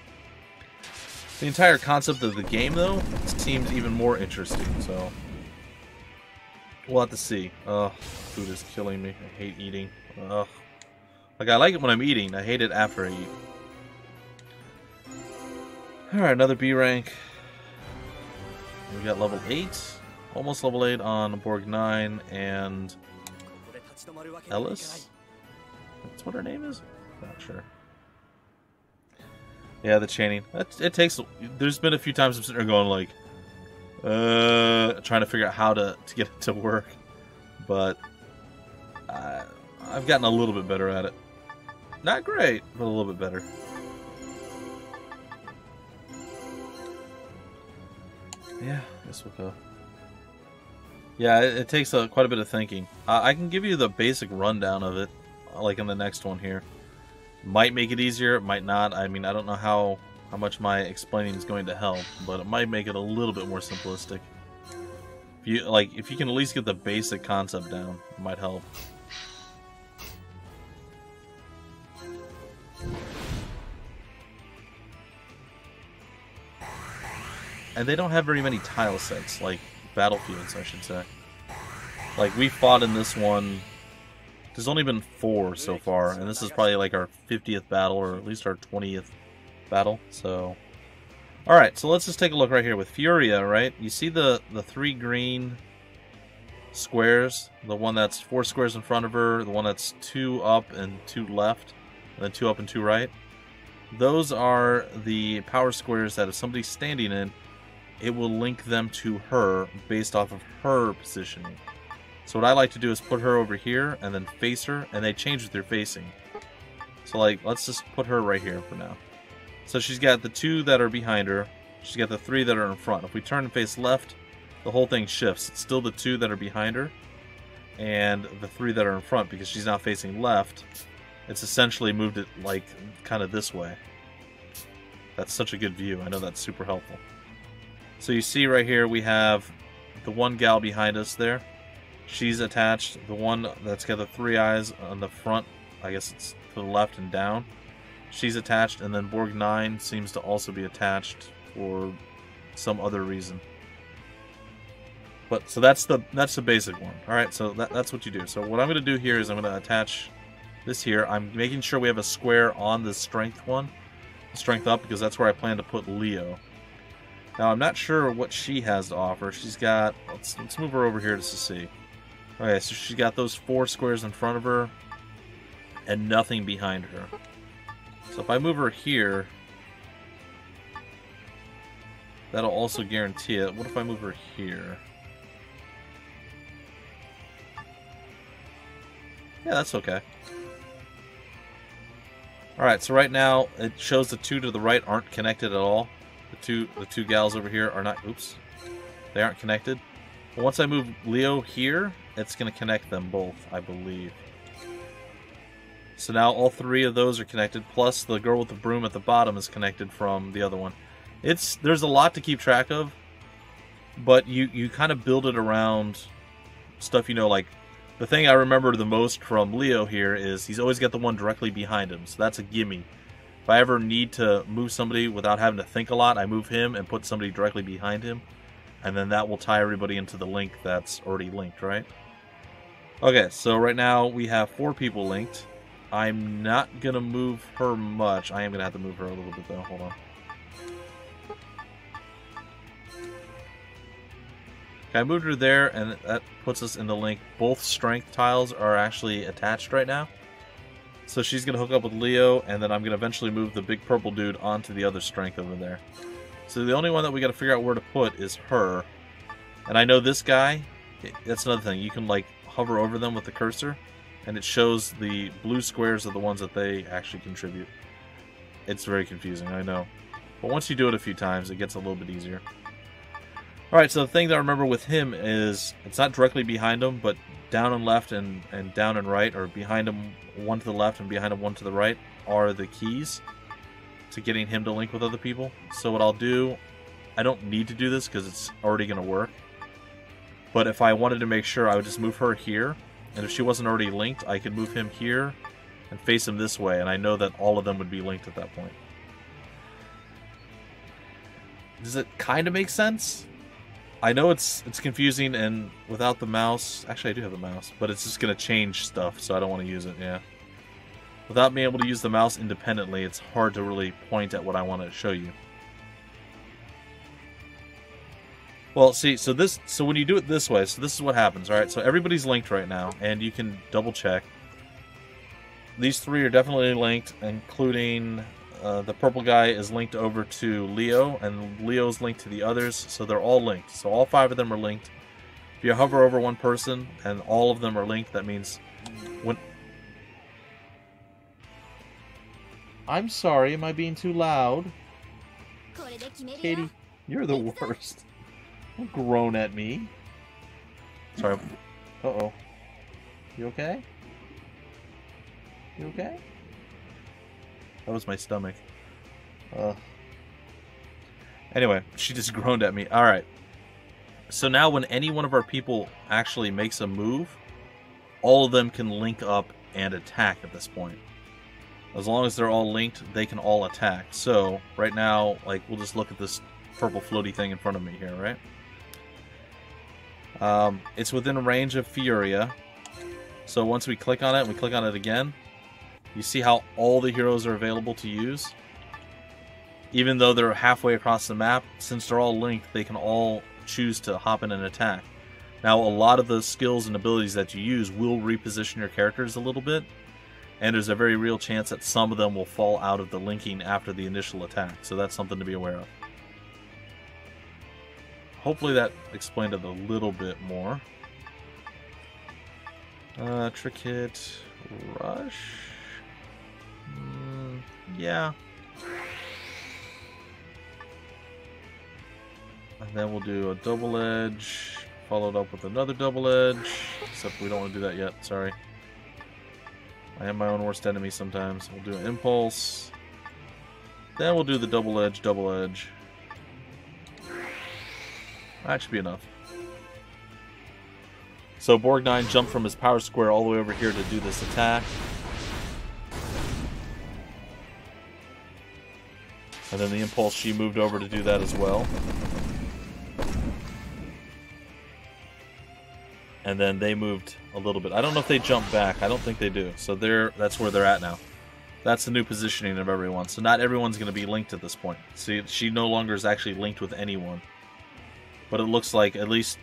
The entire concept of the game, though, seems even more interesting, so... we'll have to see. Ugh, food is killing me. I hate eating. Ugh. Like, I like it when I'm eating. I hate it after I eat. Alright, another B rank. We got level 8. Almost level 8 on Borg 9 and... Ellis? That's what her name is? Not sure. Yeah, the chaining. It takes... there's been a few times I'm sitting there going like... trying to figure out how to get it to work. But... I've gotten a little bit better at it. Not great, but a little bit better. Yeah, I guess we'll go. Yeah, it takes quite a bit of thinking. I can give you the basic rundown of it, like in the next one here. Might make it easier, it might not. I mean, I don't know how much my explaining is going to help, but it might make it a little bit more simplistic. If you can at least get the basic concept down, it might help. And they don't have very many tile sets, like battlefields, I should say. Like, we fought in this one, there's only been 4 so far, and this is probably like our 50th battle, or at least our 20th battle, so... Alright, so let's just take a look right here with Fuyria, right? You see the 3 green squares? The one that's 4 squares in front of her, the one that's 2 up and 2 left, and then 2 up and 2 right? Those are the power squares that if somebody's standing in, it will link them to her based off of her positioning. So what I like to do is put her over here and then face her, and they change with their facing. So like, let's just put her right here for now. So she's got the 2 that are behind her, she's got the 3 that are in front. If we turn and face left, the whole thing shifts. It's still the 2 that are behind her, and the 3 that are in front, because she's now facing left. It's essentially moved it like, kind of this way. That's such a good view, I know that's super helpful. So you see right here we have the one gal behind us there. She's attached. The one that's got the 3 eyes on the front, I guess it's to the left and down. She's attached, and then Borg 9 seems to also be attached for some other reason. But so that's the basic one. All right, so that's what you do. So what I'm going to do here is I'm going to attach this here. I'm making sure we have a square on the strength one, strength up, because that's where I plan to put Leo. Now, I'm not sure what she has to offer. She's got... Let's move her over here just to see. Okay, so she's got those 4 squares in front of her and nothing behind her. So if I move her here, that'll also guarantee it. What if I move her here? Yeah, that's okay. Alright, so right now, it shows the 2 to the right aren't connected at all. The two gals over here are not... Oops. They aren't connected. But once I move Leo here, it's going to connect them both, I believe. So now all 3 of those are connected, plus the girl with the broom at the bottom is connected from the other one. There's a lot to keep track of, but you kind of build it around stuff, you know, like the thing I remember the most from Leo here is he's always got the one directly behind him, so that's a gimme. If I ever need to move somebody without having to think a lot, I move him and put somebody directly behind him, and then that will tie everybody into the link that's already linked, right? Okay, so right now we have 4 people linked. I'm not going to move her much. I am going to have to move her a little bit, though. Hold on. Okay, I moved her there, and that puts us in the link. Both strength tiles are actually attached right now. So she's going to hook up with Leo, and then I'm going to eventually move the big purple dude onto the other strength over there. So the only one that we got to figure out where to put is her. And I know this guy, that's another thing. You can, like, hover over them with the cursor, and it shows the blue squares are the ones that they actually contribute. It's very confusing, I know. But once you do it a few times, it gets a little bit easier. Alright, so the thing that I remember with him is, it's not directly behind him, but down and left and down and right, or behind him one to the left and behind him one to the right, are the keys to getting him to link with other people. So what I'll do, I don't need to do this because it's already going to work. But if I wanted to make sure, I would just move her here. And if she wasn't already linked, I could move him here and face him this way. And I know that all of them would be linked at that point. Does it kind of make sense? I know it's confusing, and without the mouse... Actually, I do have a mouse, but it's just going to change stuff, so I don't want to use it, yeah. Without being able to use the mouse independently, it's hard to really point at what I want to show you. Well, see, so when you do it this way, so this is what happens, alright? So everybody's linked right now, and you can double check. These 3 are definitely linked, including the purple guy is linked over to Leo, and Leo's linked to the others, so they're all linked. So all 5 of them are linked. If you hover over one person, and all of them are linked, that means when... I'm sorry, am I being too loud? Katie, you're the worst. Don't groan at me. Sorry. Uh-oh. You okay? You okay? That was my stomach. Anyway, she just groaned at me. Alright. So now when any one of our people actually makes a move, all of them can link up and attack at this point. As long as they're all linked, they can all attack. So, right now, like, we'll just look at this purple floaty thing in front of me here, right? It's within range of Fuyria. So once we click on it, and we click on it again, you see how all the heroes are available to use? Even though they're halfway across the map, since they're all linked, they can all choose to hop in and attack. Now, a lot of the skills and abilities that you use will reposition your characters a little bit, and there's a very real chance that some of them will fall out of the linking after the initial attack, so that's something to be aware of. Hopefully that explained it a little bit more. Trick hit, rush. Yeah. And then we'll do a double edge, followed up with another double edge. Except we don't want to do that yet, sorry. I am my own worst enemy sometimes. We'll do an impulse. Then we'll do the double edge, double edge. That should be enough. So Borgnine jumped from his power square all the way over here to do this attack. And then the impulse, she moved over to do that as well. And then they moved a little bit. I don't know if they jump back. I don't think they do. So that's where they're at now. That's the new positioning of everyone. So not everyone's going to be linked at this point. See, she no longer is actually linked with anyone. But it looks like at least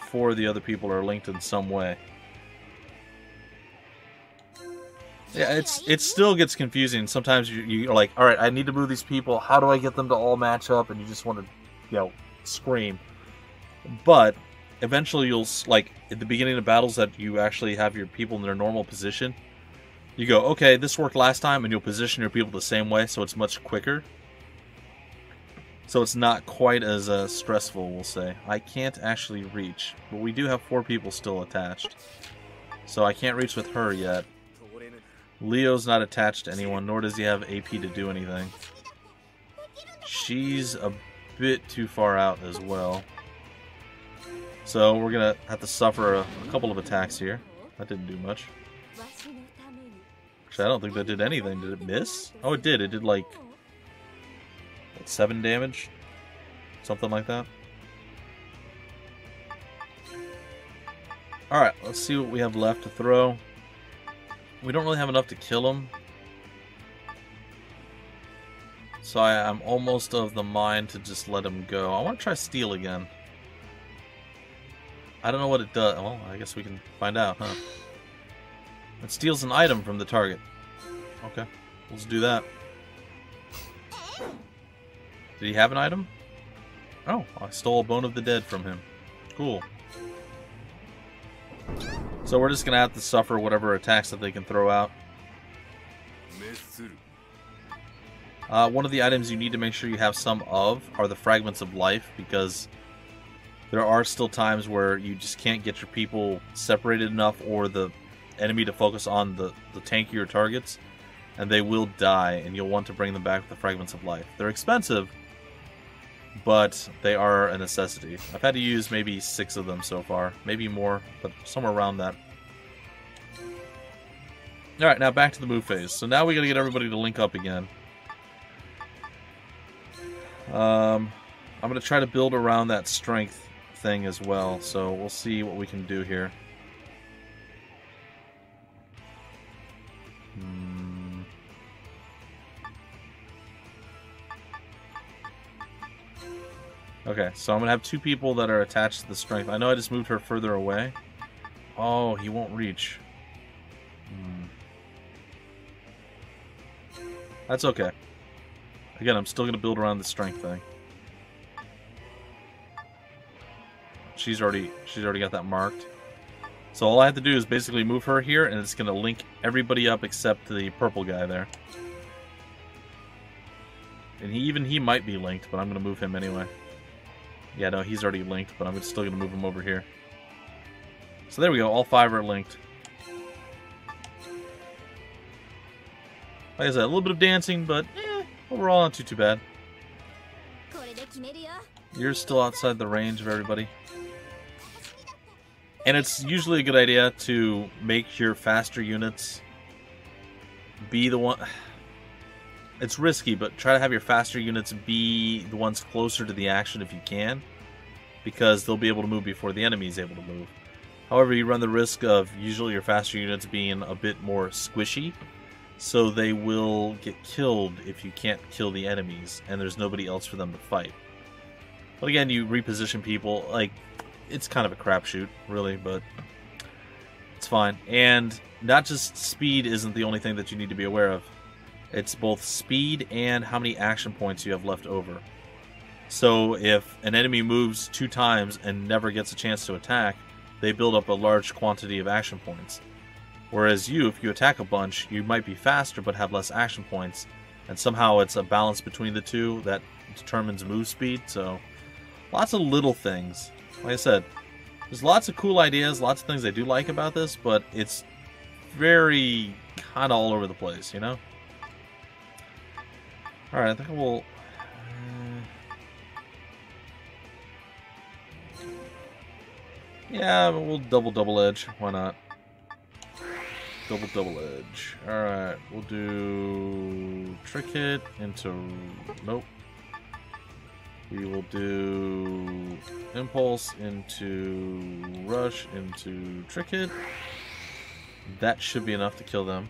4 of the other people are linked in some way. Yeah, it still gets confusing. Sometimes you're like, alright, I need to move these people. How do I get them to all match up? And you just want to, scream. But eventually you'll, like, at the beginning of battles that you actually have your people in their normal position, you go, okay, this worked last time, and you'll position your people the same way, so it's much quicker. So it's not quite as stressful, we'll say. I can't actually reach, but we do have 4 people still attached. So I can't reach with her yet. Leo's not attached to anyone, nor does he have AP to do anything. She's a bit too far out as well. So we're going to have to suffer a couple of attacks here. That didn't do much. Actually, I don't think that did anything. Did it miss? Oh, it did. It did like 7 damage? Something like that. Alright, let's see what we have left to throw. We don't really have enough to kill him. So I'm almost of the mind to just let him go. I want to try steal again. I don't know what it does. Well, I guess we can find out, huh? It steals an item from the target. Okay, let's do that. Did he have an item? Oh, I stole a Bone of the Dead from him. Cool. So we're just going to have to suffer whatever attacks that they can throw out. One of the items you need to make sure you have some of are the Fragments of Life, because there are still times where you just can't get your people separated enough or the enemy to focus on the tankier targets, and they will die, and you'll want to bring them back with the Fragments of Life. They're expensive, but they are a necessity. I've had to use maybe 6 of them so far. Maybe more, but somewhere around that. Alright, now back to the move phase. So now we gotta get everybody to link up again. I'm gonna try to build around that strength thing as well, so we'll see what we can do here. Okay, so I'm going to have 2 people that are attached to the strength. I know I just moved her further away. Oh, he won't reach. That's okay. Again, I'm still going to build around the strength thing. She's already got that marked. So all I have to do is basically move her here, and it's going to link everybody up except the purple guy there. And he might be linked, but I'm going to move him anyway. Yeah, no, he's already linked, but I'm still going to move him over here. So there we go, all 5 are linked. Like I said, a little bit of dancing, but overall not too bad. You're still outside the range of everybody. And it's usually a good idea to make your faster units be the one... It's risky, but try to have your faster units be the ones closer to the action if you can, because they'll be able to move before the enemy is able to move. However, you run the risk of usually your faster units being a bit more squishy, so they will get killed if you can't kill the enemies, and there's nobody else for them to fight. But again, you reposition people, like, it's kind of a crapshoot, really, but it's fine. And not just speed isn't the only thing that you need to be aware of. It's both speed and how many action points you have left over. So if an enemy moves 2 times and never gets a chance to attack, they build up a large quantity of action points. Whereas if you attack a bunch, you might be faster but have less action points. And somehow it's a balance between the two that determines move speed. So lots of little things. Like I said, there's lots of cool ideas, lots of things I do like about this, but it's very kind of all over the place, you know? Alright, I think we'll... yeah, but we'll double edge. Why not? Double edge. Alright, we'll do... trick hit into... nope. We will do... impulse into... rush into trick hit. That should be enough to kill them.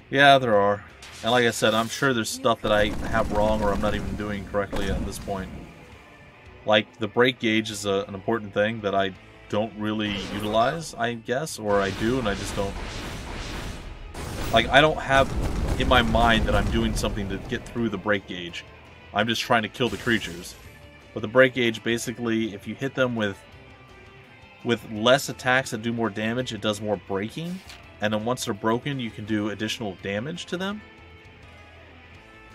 Yeah, there are. And like I said, I'm sure there's stuff that I have wrong or I'm not even doing correctly at this point. Like, the break gauge is an important thing that I don't really utilize, I guess. Or I do, and I just don't... like, I don't have in my mind that I'm doing something to get through the break gauge. I'm just trying to kill the creatures. But the break gauge, basically, if you hit them with less attacks that do more damage, it does more breaking. And then once they're broken, you can do additional damage to them.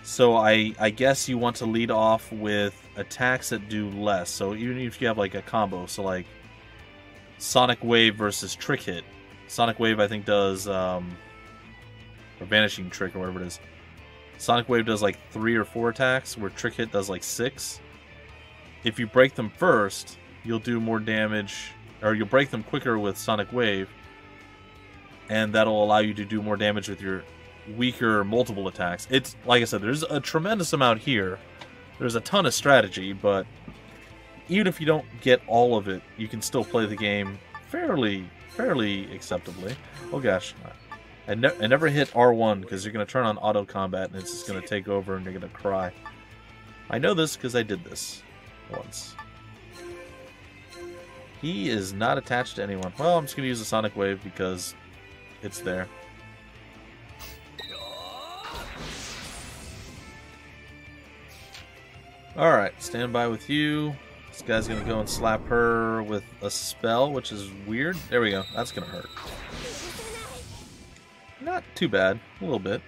So I guess you want to lead off with attacks that do less. So even if you have like a combo, so like Sonic Wave versus Trick Hit. Sonic Wave I think does or Vanishing Trick or whatever it is. Sonic Wave does like 3 or 4 attacks, where Trick Hit does like 6. If you break them first, you'll do more damage, or you'll break them quicker with Sonic Wave, and that'll allow you to do more damage with your weaker multiple attacks. It's, like I said, there's a tremendous amount here. There's a ton of strategy, but even if you don't get all of it, you can still play the game fairly acceptably. Oh gosh. I never hit R1 because you're going to turn on auto combat and it's just going to take over and you're going to cry. I know this because I did this once. He is not attached to anyone. Well, I'm just going to use the Sonic Wave because it's there. Alright, stand by with you. This guy's going to go and slap her with a spell, which is weird. There we go. That's going to hurt. Not too bad. A little bit.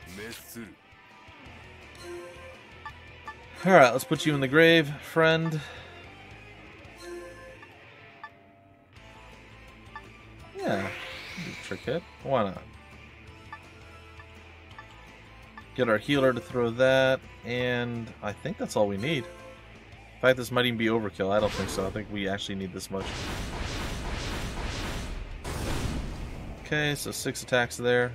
Alright, let's put you in the grave, friend. Yeah. Trick hit. Why not? Get our healer to throw that, and I think that's all we need. In fact, this might even be overkill. I don't think so. I think we actually need this much. Okay, so 6 attacks there.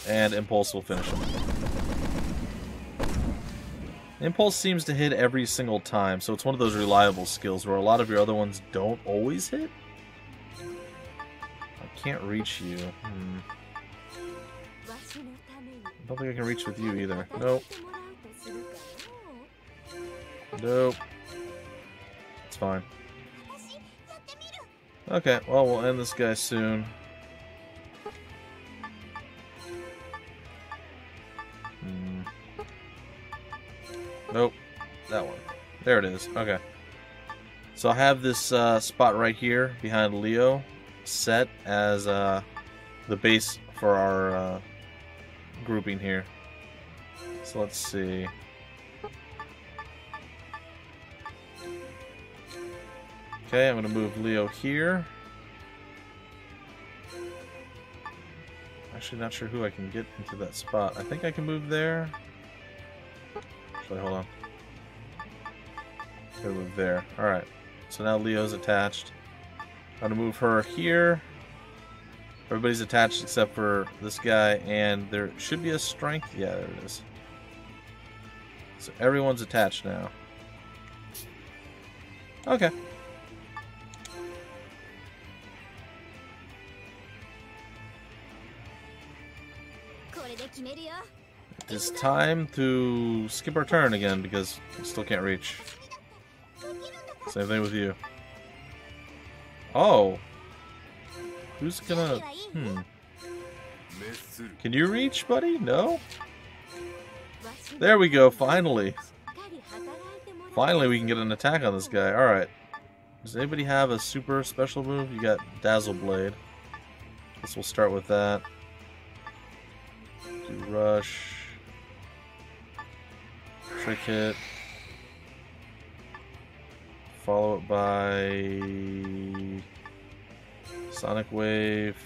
And Impulse will finish him. Impulse seems to hit every single time, so it's one of those reliable skills where a lot of your other ones don't always hit. I can't reach you. I don't think I can reach with you either. Nope. Nope. It's fine. Okay, well, we'll end this guy soon. Nope. That one. There it is. Okay. So I have this spot right here behind Leo set as the base for our grouping here. So let's see. Okay, I'm going to move Leo here. Actually, not sure who I can get into that spot. I think I can move there. Actually, hold on. Gotta move there. Alright. So now Leo's attached. I'm going to move her here. Everybody's attached except for this guy, and there should be a strength. Yeah, there it is. So everyone's attached now. Okay. It's time to skip our turn again because we still can't reach. Same thing with you. Oh. Who's gonna... Can you reach, buddy? No? There we go, finally. Finally we can get an attack on this guy. Alright. Does anybody have a super special move? You got Dazzle Blade. Guess we'll start with that. Do Rush. Trick Hit. Follow it by Sonic Wave.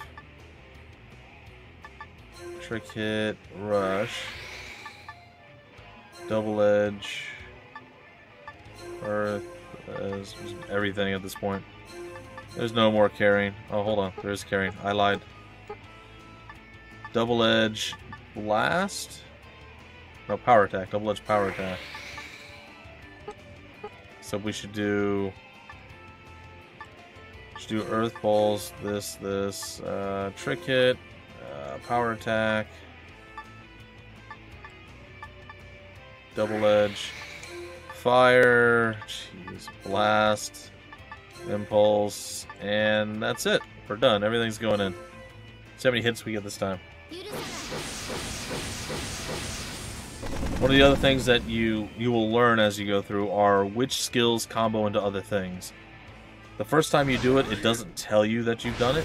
Trick Hit. Rush. Double Edge. Earth. Everything at this point. There's no more carrying. Oh, hold on. There is carrying. I lied. Double Edge. Blast? No, Power Attack. Double Edge Power Attack. So we should do... Earth Balls, this, Trick Hit, Power Attack, Double Edge, Fire, jeez, Blast, Impulse, and that's it. We're done. Everything's going in. See how many hits we get this time. One of the other things that you will learn as you go through are which skills combo into other things. The first time you do it, it doesn't tell you that you've done it.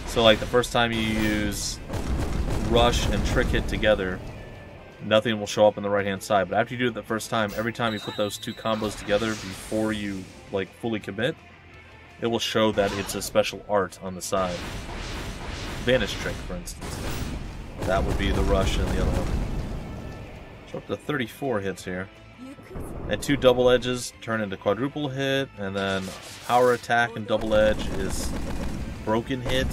So like the first time you use Rush and Trick Hit together, nothing will show up on the right-hand side. But after you do it the first time, every time you put those two combos together before you, like, fully commit, it will show that it's a special art on the side. Vanish Trick, for instance. That would be the rush and the other one. So up to 34 hits here. And two double edges turn into quadruple hit, and then power attack and double edge is broken hit.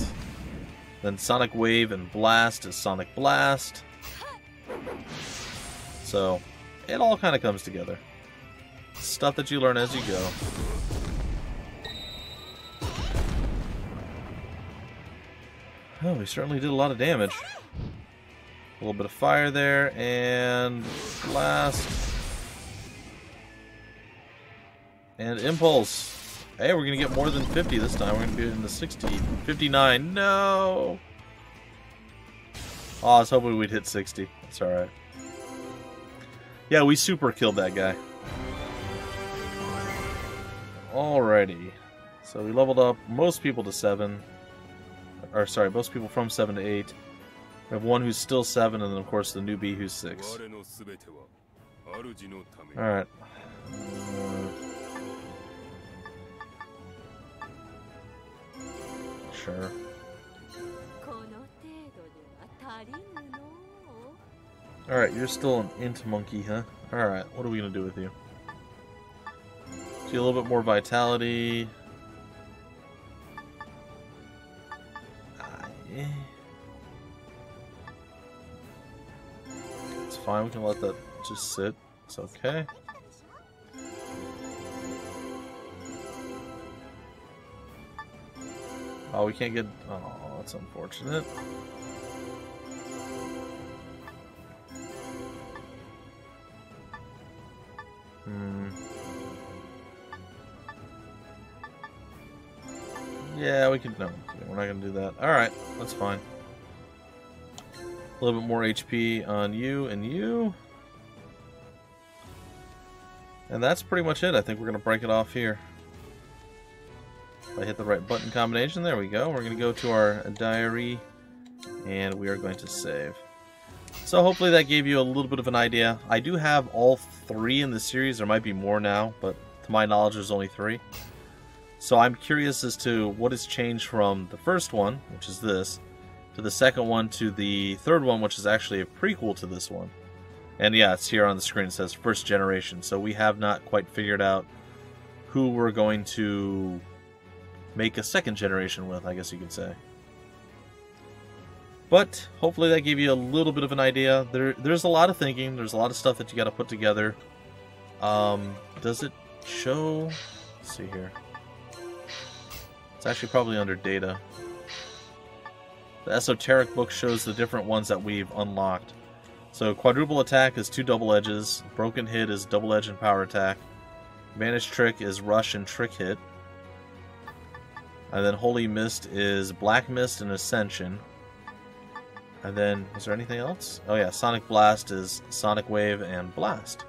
Then Sonic Wave and Blast is Sonic Blast. So, it all kind of comes together. Stuff that you learn as you go. Oh, we certainly did a lot of damage. A little bit of fire there, and Blast. And Impulse. Hey, we're going to get more than 50 this time. We're going to be in the 60. 59. No! Oh, I was hoping we'd hit 60. That's alright. Yeah, we super killed that guy. Alrighty. So we leveled up most people to 7. Or, sorry, most people from 7 to 8. We have one who's still 7, and then, of course, the newbie who's 6. Alright. Sure. Alright, you're still an int monkey, huh? Alright, what are we gonna do with you? See a little bit more vitality. Yeah. It's fine, we can let that just sit. It's okay. Oh, we can't get... Oh, that's unfortunate. Yeah, we can... No, we're not going to do that. Alright, that's fine. A little bit more HP on you and you. And that's pretty much it. I think we're going to break it off here. If I hit the right button combination, there we go. We're going to go to our diary, and we are going to save. So hopefully that gave you a little bit of an idea. I do have all 3 in the series. There might be more now, but to my knowledge there's only 3. So I'm curious as to what has changed from the first one, which is this, to the second one, to the third one, which is actually a prequel to this one. And yeah, it's here on the screen. It says first generation. So we have not quite figured out who we're going to make a second generation with, I guess you could say. But hopefully that gave you a little bit of an idea. There's a lot of thinking. There's a lot of stuff that you got to put together. Does it show? Let's see here. It's actually probably under data. The esoteric book shows the different ones that we've unlocked. So quadruple attack is 2 double edges. Broken hit is double edge and power attack. Vanish trick is rush and trick hit. And then Holy Mist is Black Mist and Ascension. And then, is there anything else? Oh yeah, Sonic Blast is Sonic Wave and Blast.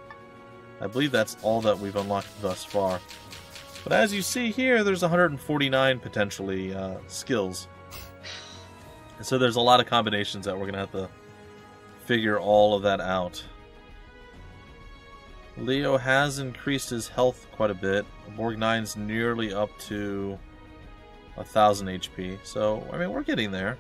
I believe that's all that we've unlocked thus far. But as you see here, there's 149 potentially skills. And so there's a lot of combinations that we're going to have to figure all of that out. Leo has increased his health quite a bit. Borg9's nearly up to 1,000 HP. So, I mean, we're getting there.